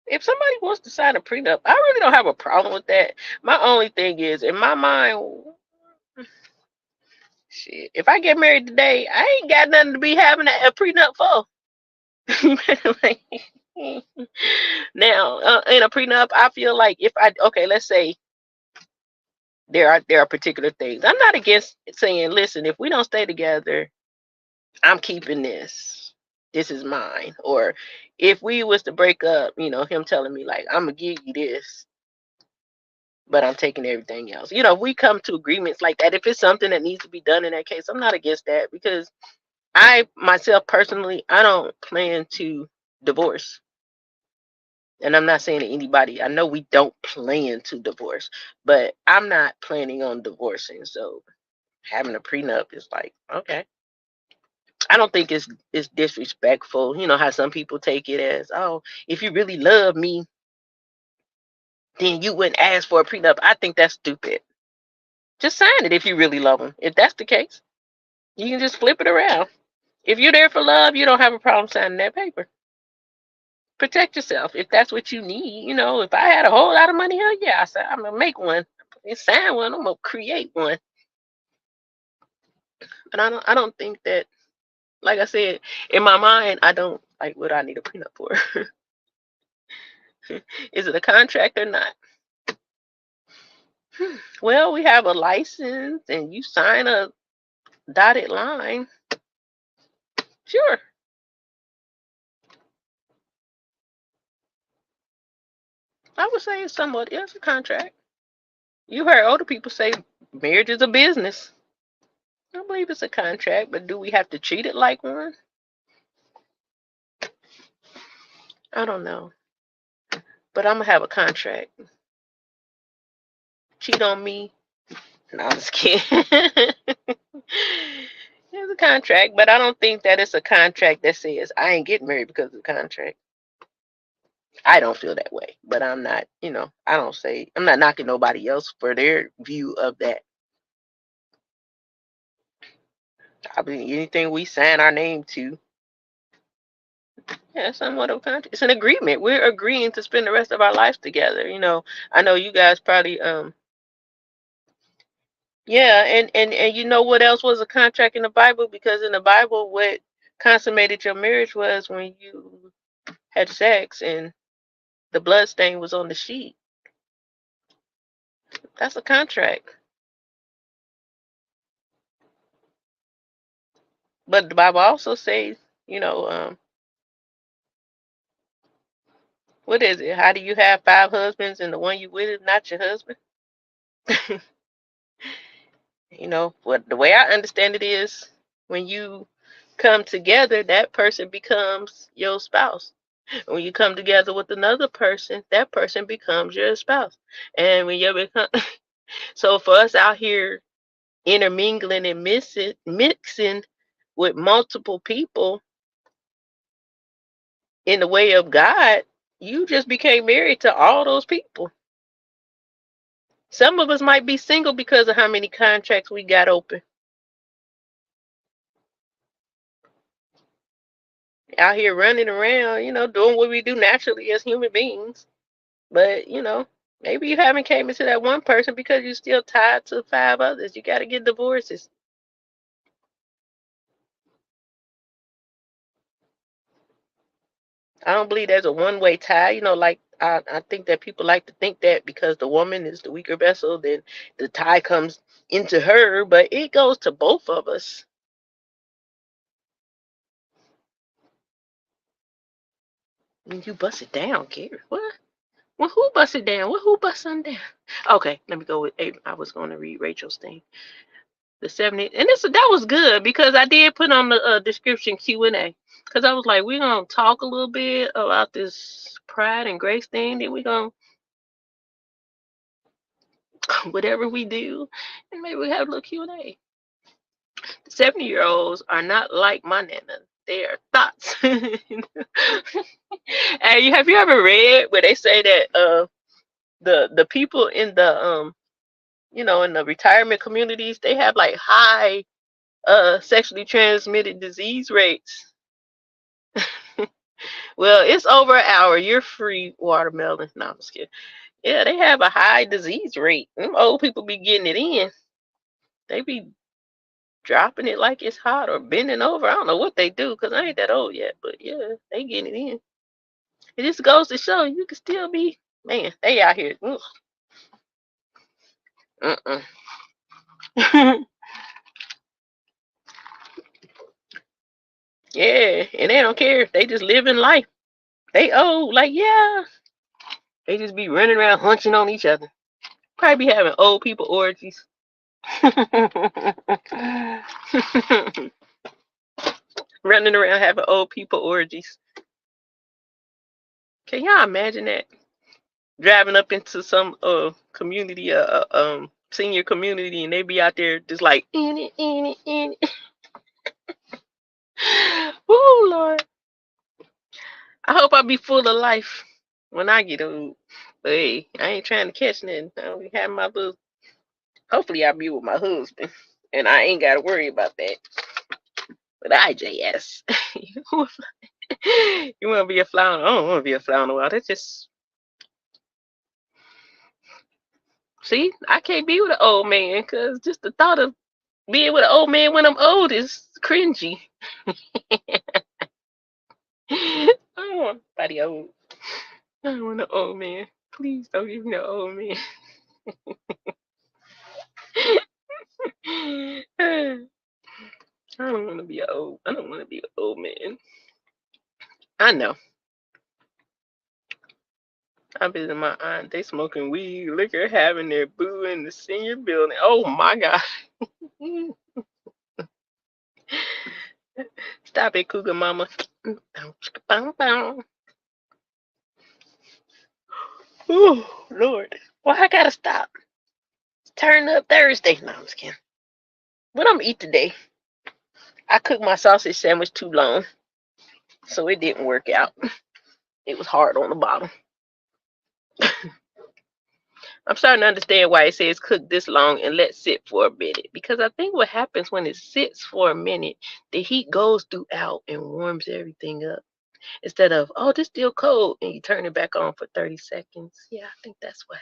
if somebody wants to sign a prenup, I really don't have a problem with that. My only thing is, in my mind, shit, if I get married today, I ain't got nothing to be having a prenup for. Like, now, in a prenup, I feel like okay, let's say there are particular things. I'm not against saying, listen, if we don't stay together, I'm keeping this. This is mine. Or if we was to break up, him telling me like, I'm gonna give you this, but I'm taking everything else. If we come to agreements like that, if it's something that needs to be done in that case, I'm not against that because I myself personally, I don't plan to divorce. And I'm not saying to anybody, I know we don't plan to divorce, but I'm not planning on divorcing. So having a prenup is like, okay. I don't think it's disrespectful. You know how some people take it as, oh, if you really love me, then you wouldn't ask for a prenup. I think that's stupid. Just sign it if you really love them. If that's the case, you can just flip it around. If you're there for love, you don't have a problem signing that paper. Protect yourself if that's what you need. You know, if I had a whole lot of money, hell yeah, I'm gonna make one. Sign one. I'm gonna create one. And I don't think that. Like I said, in my mind, I don't like what I need a prenup for. Is it a contract or not? Well, we have a license and you sign a dotted line. Sure. I would say it's somewhat, it's a contract. You heard older people say marriage is a business. I believe it's a contract, but do we have to treat it like one? I don't know. But I'm gonna have a contract. Cheat on me? No, I'm just kidding. It's a contract, but I don't think that it's a contract that says I ain't getting married because of the contract. I don't feel that way, but I'm not, I don't say, I'm not knocking nobody else for their view of that. I mean, anything we sign our name to, yeah, somewhat of a contract. It's an agreement. We're agreeing to spend the rest of our lives together. I know you guys probably, yeah, and you know what else was a contract in the Bible? Because in the Bible, what consummated your marriage was when you had sex and the blood stain was on the sheet. That's a contract. But the Bible also says, what is it? How do you have 5 husbands and the one you with is not your husband? What the way I understand it is when you come together, that person becomes your spouse. When you come together with another person, that person becomes your spouse. And when you become so for us out here intermingling and mixing with multiple people in the way of God, you just became married to all those people. Some of us might be single because of how many contracts we got open. Out here running around, doing what we do naturally as human beings. But, maybe you haven't came into that one person because you're still tied to 5 others. You got to get divorces. I don't believe there's a one-way tie. Like I think that people like to think that because the woman is the weaker vessel, then the tie comes into her, but it goes to both of us. And you bust it down, Gary. What? Well, who bust it down? Who bust them down? Okay, let me go with I was going to read Rachel's thing. The 70, and that was good because I did put on the description Q&A because I was like, we're gonna talk a little bit about this pride and grace thing, then we're gonna whatever we do, and maybe we have a little Q&A. The 70-year-olds are not like my nana. They are thoughts. Hey, have you ever read where they say that the people in the in the retirement communities, they have like high sexually transmitted disease rates? Well, it's over an hour. You're free, watermelon. No, I'm just kidding. Yeah, they have a high disease rate. Them old people be getting it in. They be dropping it like it's hot or bending over. I don't know what they do because I ain't that old yet. But yeah, they getting it in. It just goes to show you can still be, man, they out here. Yeah, and they don't care. They just living life. They old, like, yeah. They just be running around hunching on each other. Probably be having old people orgies. Running around having old people orgies. Can y'all imagine that? Driving up into some community, senior community, and they be out there just like in it. Oh Lord. I hope I be full of life when I get old. But hey, I ain't trying to catch nothing. I'll be having my little. Hopefully, I'll be with my husband, and I ain't got to worry about that. But IJS, you want to be a flower? I don't want to be a flower in the wild. That's just see, I can't be with an old man because just the thought of being with an old man when I'm old is cringy. I don't want nobody old. I don't want an old man. Please don't give me an old man. I don't want to be old. I don't want to be an old man. I know. I visit my aunt. They smoking weed, liquor, having their boo in the senior building. Oh my God. Stop it, Cougar Mama. Oh, Lord. Well, I gotta stop. Turn up Thursday. No, I'm just kidding. What I'm gonna eat today? I cooked my sausage sandwich too long, so it didn't work out. It was hard on the bottom. I'm starting to understand why it says cook this long and let sit for a minute. Because I think what happens when it sits for a minute, the heat goes throughout and warms everything up. Instead of, oh, this still cold, and you turn it back on for 30 seconds. Yeah, I think that's what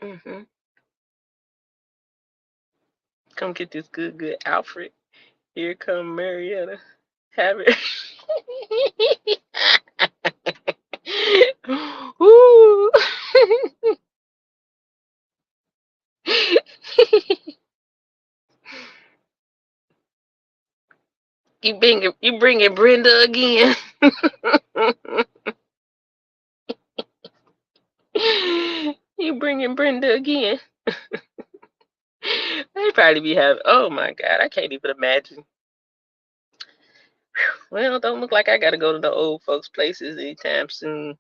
happened. Come get this good Alfred. Here come Marietta. Have it. Ooh. you bringing Brenda again. You bringing Brenda again. They probably be having, oh my God, I can't even imagine. Well, don't look like I gotta go to the old folks' places anytime soon.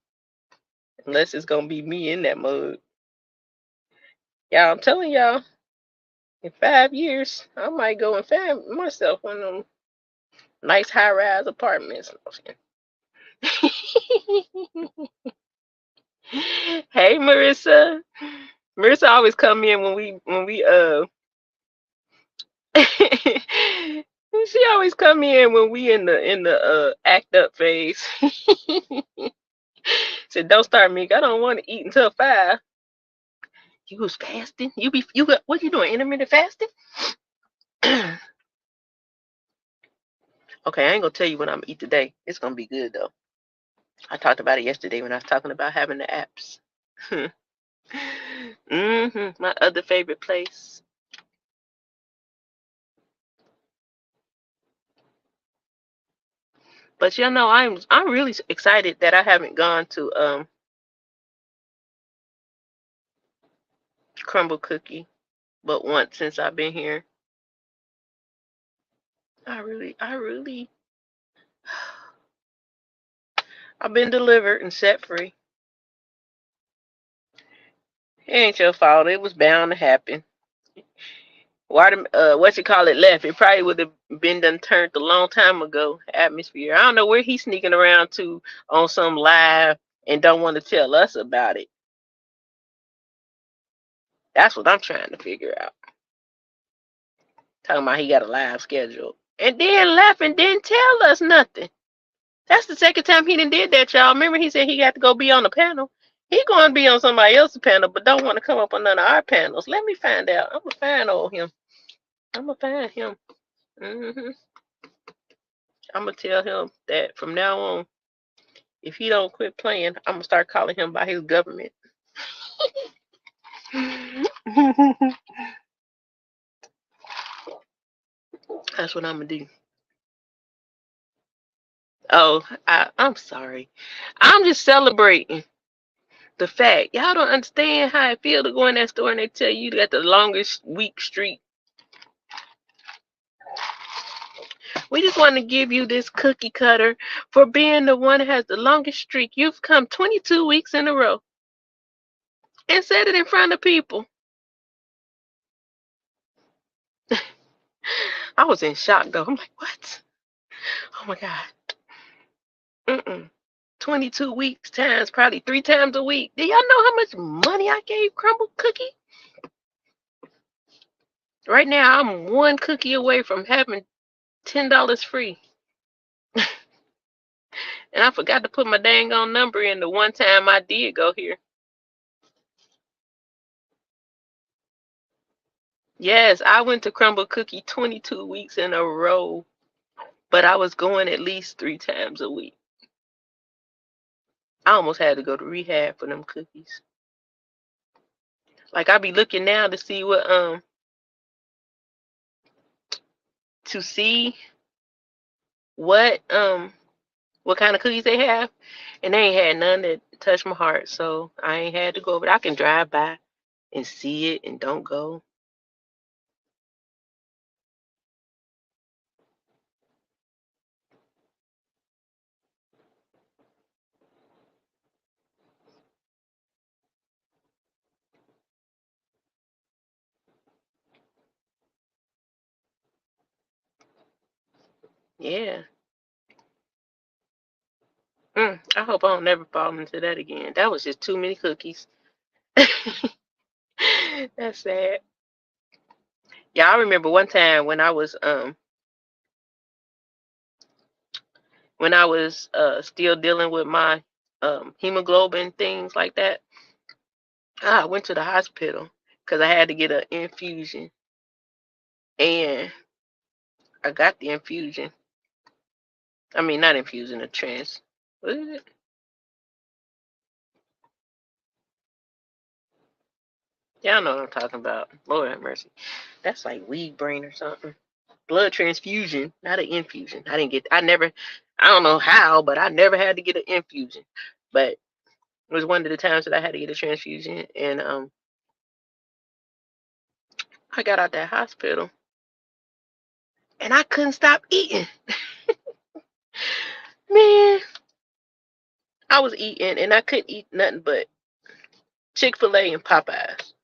Unless it's gonna be me in that mug. Y'all, I'm telling y'all, in 5 years, I might go and find myself one of them nice high-rise apartments. Hey, Marissa. Marissa always come in when we she always come in when we in the act up phase. Said, don't start me. I don't want to eat until 5. You was fasting? What you doing? Intermittent fasting? Okay, I ain't gonna tell you what I'm gonna eat today. It's gonna be good though. I talked about it yesterday when I was talking about having the apps. My other favorite place. But you know, I'm really excited that I haven't gone to Crumble Cookie but once since I've been here. I really I've been delivered and set free. It ain't your fault. It was bound to happen. Why what you call it left? It probably would have been done turned a long time ago. Atmosphere. I don't know where he's sneaking around to on some live and don't want to tell us about it. That's what I'm trying to figure out. Talking about he got a live schedule. And then left and didn't tell us nothing. That's the second time he did that, y'all. Remember he said he got to go be on the panel. He going to be on somebody else's panel, but don't want to come up on none of our panels. Let me find out. I'm going to find old him. I'm going to find him. I'm going to tell him that from now on, if he don't quit playing, I'm going to start calling him by his government. That's what I'm going to do. Oh, I'm sorry. I'm just celebrating the fact. Y'all don't understand how it feels to go in that store and they tell you got the longest week streak. We just want to give you this cookie cutter for being the one that has the longest streak. You've come 22 weeks in a row and said it in front of people. I was in shock though. I'm like, what? Oh my God. Mm-mm. 22 weeks times probably 3 times a week. Do y'all know how much money I gave Crumble Cookie? Right now, I'm one cookie away from having $10 free. And I forgot to put my dang on number in the one time I did go here. Yes, I went to Crumble Cookie 22 weeks in a row, but I was going at least 3 times a week. I almost had to go to rehab for them cookies. Like I be looking now to see to see what what kind of cookies they have, and they ain't had none that touched my heart, so I ain't had to go. But I can drive by and see it and don't go. Yeah. I hope I don't never fall into that again. That was just too many cookies. That's sad. Yeah, I remember one time when I was still dealing with my hemoglobin things like that. I went to the hospital because I had to get an infusion, and I got the infusion. I mean, not infusion, a trans. What is it? Y'all know what I'm talking about. Lord have mercy. That's like weed brain or something. Blood transfusion, not an infusion. I never, I don't know how, but I never had to get an infusion. But it was one of the times that I had to get a transfusion, and I got out that hospital, and I couldn't stop eating. Man, I was eating, and I couldn't eat nothing but Chick-fil-A and Popeyes.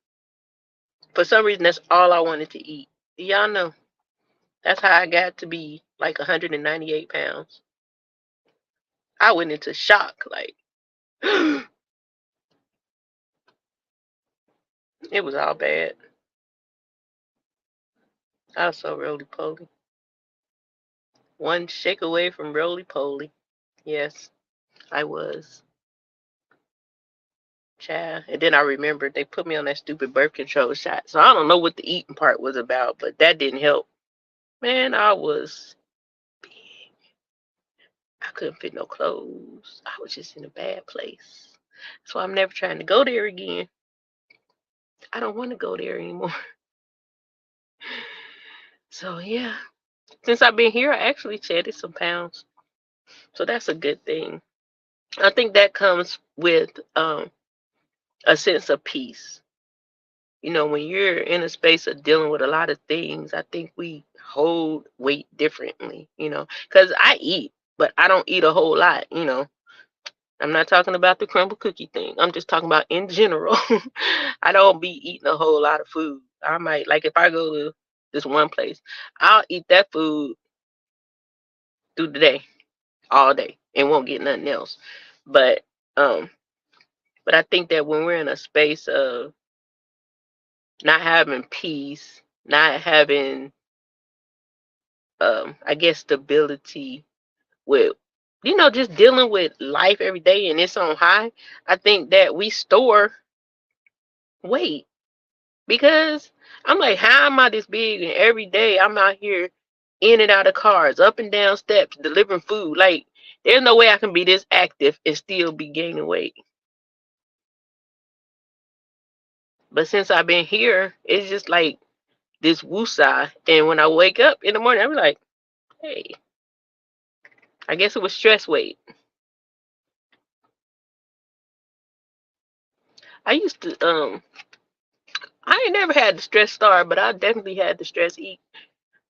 For some reason, that's all I wanted to eat. Y'all know that's how I got to be like 198 pounds. I went into shock, like it was all bad. I was so roly poly. One shake away from roly poly. Yes, I was. Child. And then I remembered they put me on that stupid birth control shot. So I don't know what the eating part was about, but that didn't help. Man, I was big. I couldn't fit no clothes. I was just in a bad place. So I'm never trying to go there again. I don't want to go there anymore. So yeah. Since I've been here, I actually shedded some pounds. So that's a good thing. I think that comes with a sense of peace. You know, when you're in a space of dealing with a lot of things, I think we hold weight differently, because I eat, but I don't eat a whole lot. I'm not talking about the crumble cookie thing. I'm just talking about in general. I don't be eating a whole lot of food. I might, like, if I go to this one place, I'll eat that food through the day, all day, and won't get nothing else. But, um, but I think that when we're in a space of not having peace, not having I guess stability with just dealing with life every day and it's on high, I think that we store weight because I'm like, how am I this big and every day I'm out here in and out of cars, up and down steps, delivering food. Like, there's no way I can be this active and still be gaining weight. But since I've been here, it's just like this woosah. And when I wake up in the morning, I'm like, hey, I guess it was stress weight. I used to I ain't never had the stress starve, but I definitely had the stress eat.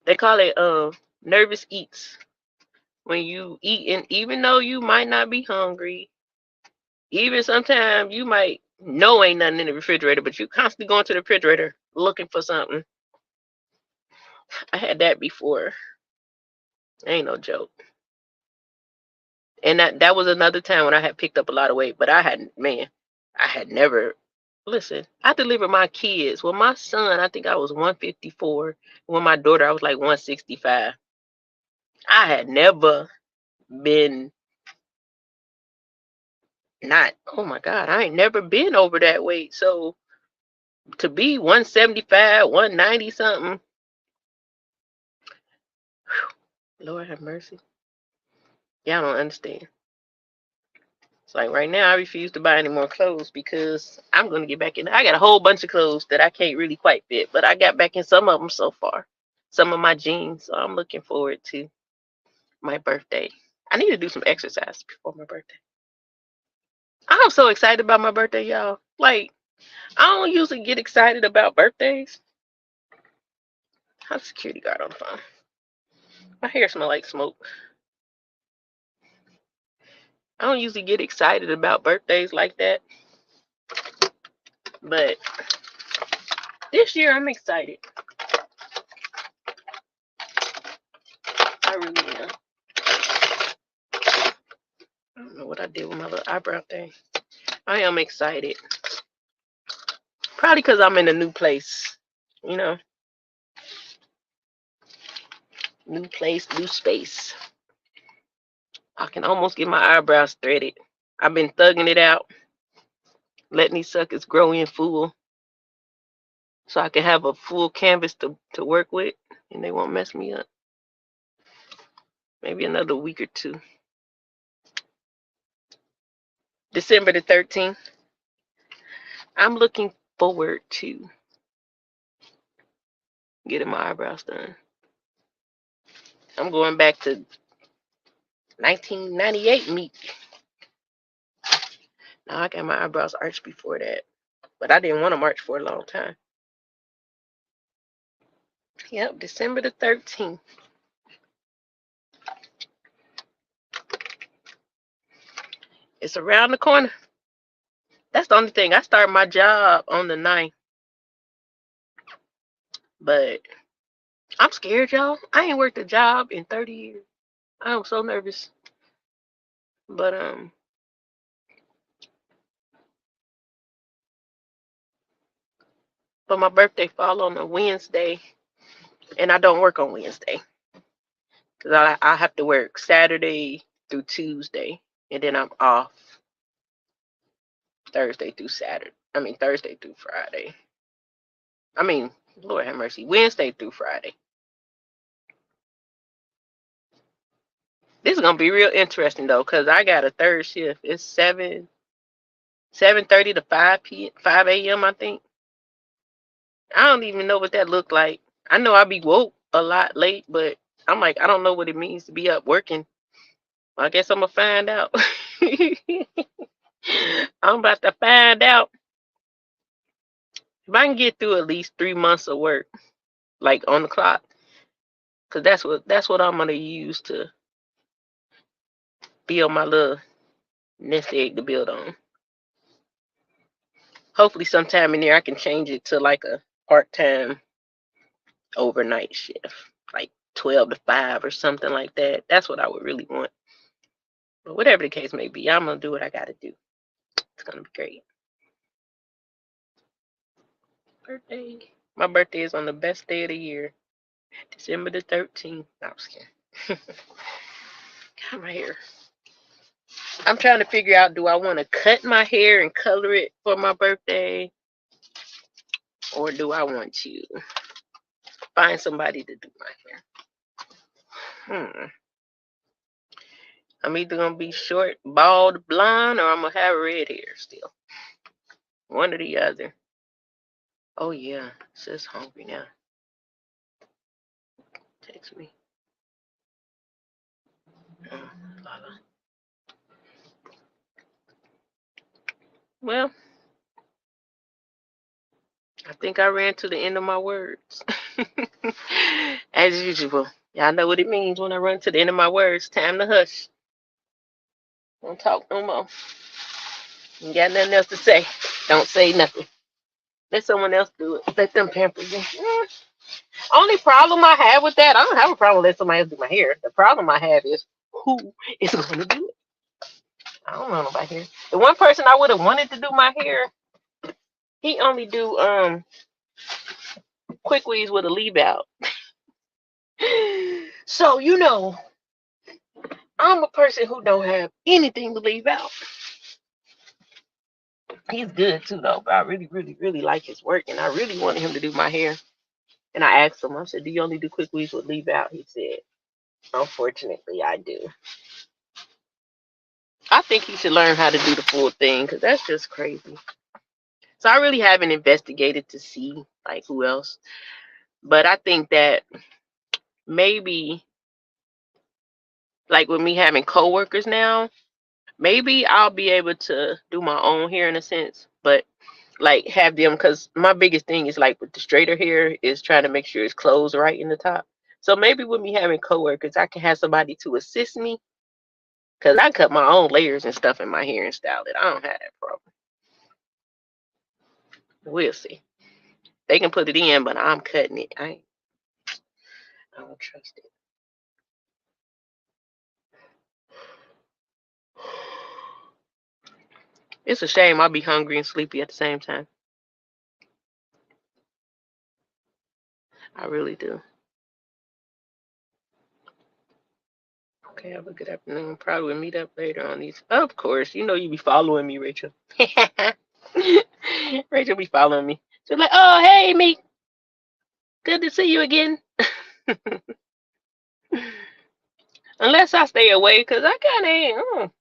They call it nervous eats. When you eat, and even though you might not be hungry, even sometimes you might know ain't nothing in the refrigerator, but you constantly going to the refrigerator looking for something. I had that before. Ain't no joke. And that was another time when I had picked up a lot of weight, but I had never. Listen, I delivered my kids. Well, my son, I think I was 154. When my daughter, I was like 165. I had never been not. Oh my God, I ain't never been over that weight. So to be 175, 190 something, Lord have mercy. Y'all don't understand. It's like right now, I refuse to buy any more clothes because I'm going to get back in. I got a whole bunch of clothes that I can't really quite fit, but I got back in some of them so far. Some of my jeans. So I'm looking forward to my birthday. I need to do some exercise before my birthday. I'm so excited about my birthday, y'all. Like, I don't usually get excited about birthdays. How's the security guard on the phone? My hair smells like smoke. I don't usually get excited about birthdays like that. But this year I'm excited. I really am. I don't know what I did with my little eyebrow thing. I am excited. Probably because I'm in a new place. You know, new place, new space. I can almost get my eyebrows threaded. I've been thugging it out, letting these suckers grow in full so I can have a full canvas to work with and they won't mess me up. Maybe another week or two. December the 13th. I'm looking forward to getting my eyebrows done. I'm going back to 1998 meet. Now I got my eyebrows arched before that, but I didn't want them arched for a long time. Yep, December the 13th. It's around the corner. That's the only thing. I start my job on the 9th. But I'm scared, y'all. I ain't worked a job in 30 years. I'm so nervous. But my birthday fall on a Wednesday, and I don't work on Wednesday. Because I have to work Saturday through Tuesday, and then I'm off Thursday through Saturday. I mean, Thursday through Friday. I mean, Lord have mercy, Wednesday through Friday. This is gonna be real interesting though, cause I got a third shift. It's 7:30 to 5 a.m. I think. I don't even know what that looked like. I know I be woke a lot late, but I'm like, I don't know what it means to be up working. I guess I'm gonna find out. I'm about to find out if I can get through at least 3 months of work, like on the clock, cause that's what I'm gonna use to be on my little nest egg to build on. Hopefully, sometime in there I can change it to like a part-time overnight shift, like 12 to 5 or something like that. That's what I would really want. But whatever the case may be, I'm gonna do what I gotta do. It's gonna be great. Birthday. My birthday is on the best day of the year, December the 13th. No, I'm just kidding. Got my hair. I'm trying to figure out, do I want to cut my hair and color it for my birthday? Or do I want to find somebody to do my hair? I'm either gonna be short, bald, blonde, or I'm gonna have red hair still. One or the other. Oh yeah, sis hungry now. Text me. Lala. Well, I think I ran to the end of my words. As usual. Y'all know what it means when I run to the end of my words. Time to hush. Don't talk no more. You got nothing else to say. Don't say nothing. Let someone else do it. Let them pamper you. Only problem I have with that, I don't have a problem letting somebody else do my hair. The problem I have is who is going to do it. I don't know nobody here. The one person I would have wanted to do my hair, he only do quick weaves with a leave out. So I'm a person who don't have anything to leave out. He's good too though, but I really, really, really like his work, and I really wanted him to do my hair. And I asked him, I said, "Do you only do quick weaves with leave out?" He said, "Unfortunately, I do." I think he should learn how to do the full thing because that's just crazy. So I really haven't investigated to see like who else, but I think that maybe like with me having coworkers now, maybe I'll be able to do my own hair in a sense, but like have them because my biggest thing is like with the straighter hair is trying to make sure it's closed right in the top. So maybe with me having coworkers, I can have somebody to assist me because I cut my own layers and stuff in my hair and style it. I don't have that problem. We'll see. They can put it in, but I'm cutting it. I don't trust it. It's a shame I'll be hungry and sleepy at the same time. I really do. Okay, have a good afternoon. Probably we'll meet up later on these. Of course, you be following me, Rachel. Rachel be following me. She's like, "Oh, hey, me. Good to see you again." Unless I stay away, cause I kind of ain't.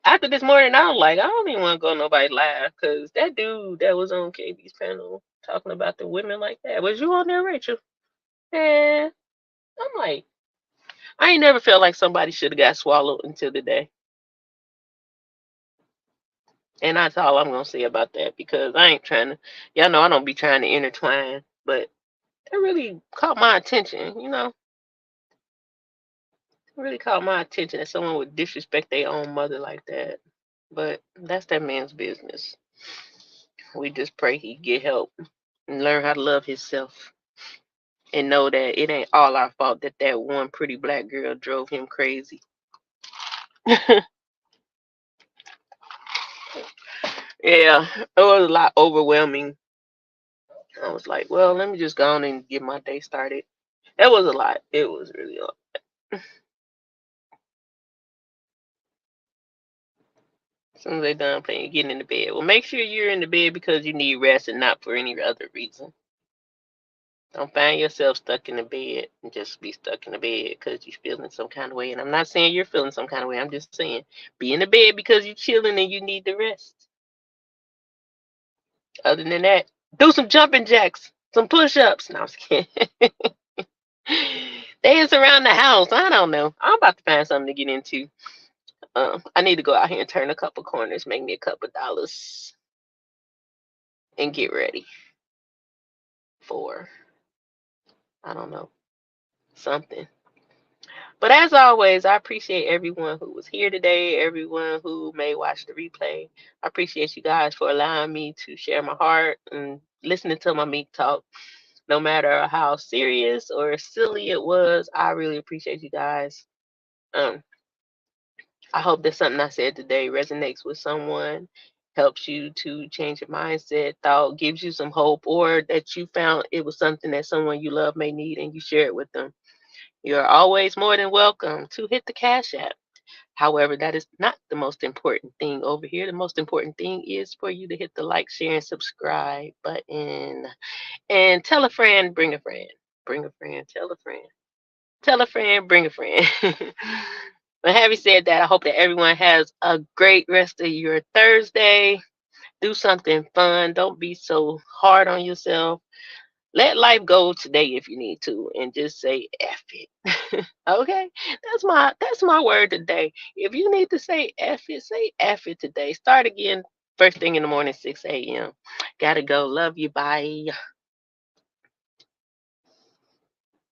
After this morning, I was like, I don't even want to go nobody live, cause that dude that was on KB's panel talking about the women like that. Was you on there, Rachel? And I'm like, I ain't never felt like somebody should have got swallowed until today. And that's all I'm gonna say about that because I ain't trying to. Y'all know I don't be trying to intertwine, but that really caught my attention. It really caught my attention that someone would disrespect their own mother like that. But that's that man's business. We just pray he get help and learn how to love himself and know that it ain't all our fault that that one pretty black girl drove him crazy. Yeah, it was a lot overwhelming. I was like, well, let me just go on and get my day started. It was a lot. It was really a lot. As soon as they done playing, getting in the bed. Well, make sure you're in the bed because you need rest and not for any other reason. Don't find yourself stuck in the bed and just be stuck in the bed because you're feeling some kind of way. And I'm not saying you're feeling some kind of way. I'm just saying be in the bed because you're chilling and you need the rest. Other than that, do some jumping jacks, some push-ups. No, I'm just kidding. Dance around the house. I don't know. I'm about to find something to get into. I need to go out here and turn a couple corners, make me a couple dollars, and get ready for, I don't know, something. But as always, I appreciate everyone who was here today, everyone who may watch the replay. I appreciate you guys for allowing me to share my heart and listening to my meat talk. No matter how serious or silly it was, I really appreciate you guys. Um, I hope that something I said today resonates with someone, helps you to change your mindset, thought, gives you some hope, or that you found it was something that someone you love may need and you share it with them. You're always more than welcome to hit the Cash App. However, that is not the most important thing over here. The most important thing is for you to hit the like, share, and subscribe button. And tell a friend, bring a friend. Bring a friend, tell a friend. Tell a friend, bring a friend. But having said that, I hope that everyone has a great rest of your Thursday. Do something fun. Don't be so hard on yourself. Let life go today if you need to, and just say F it. Okay? That's my word today. If you need to say F it today. Start again first thing in the morning, 6 a.m. Gotta go. Love you. Bye.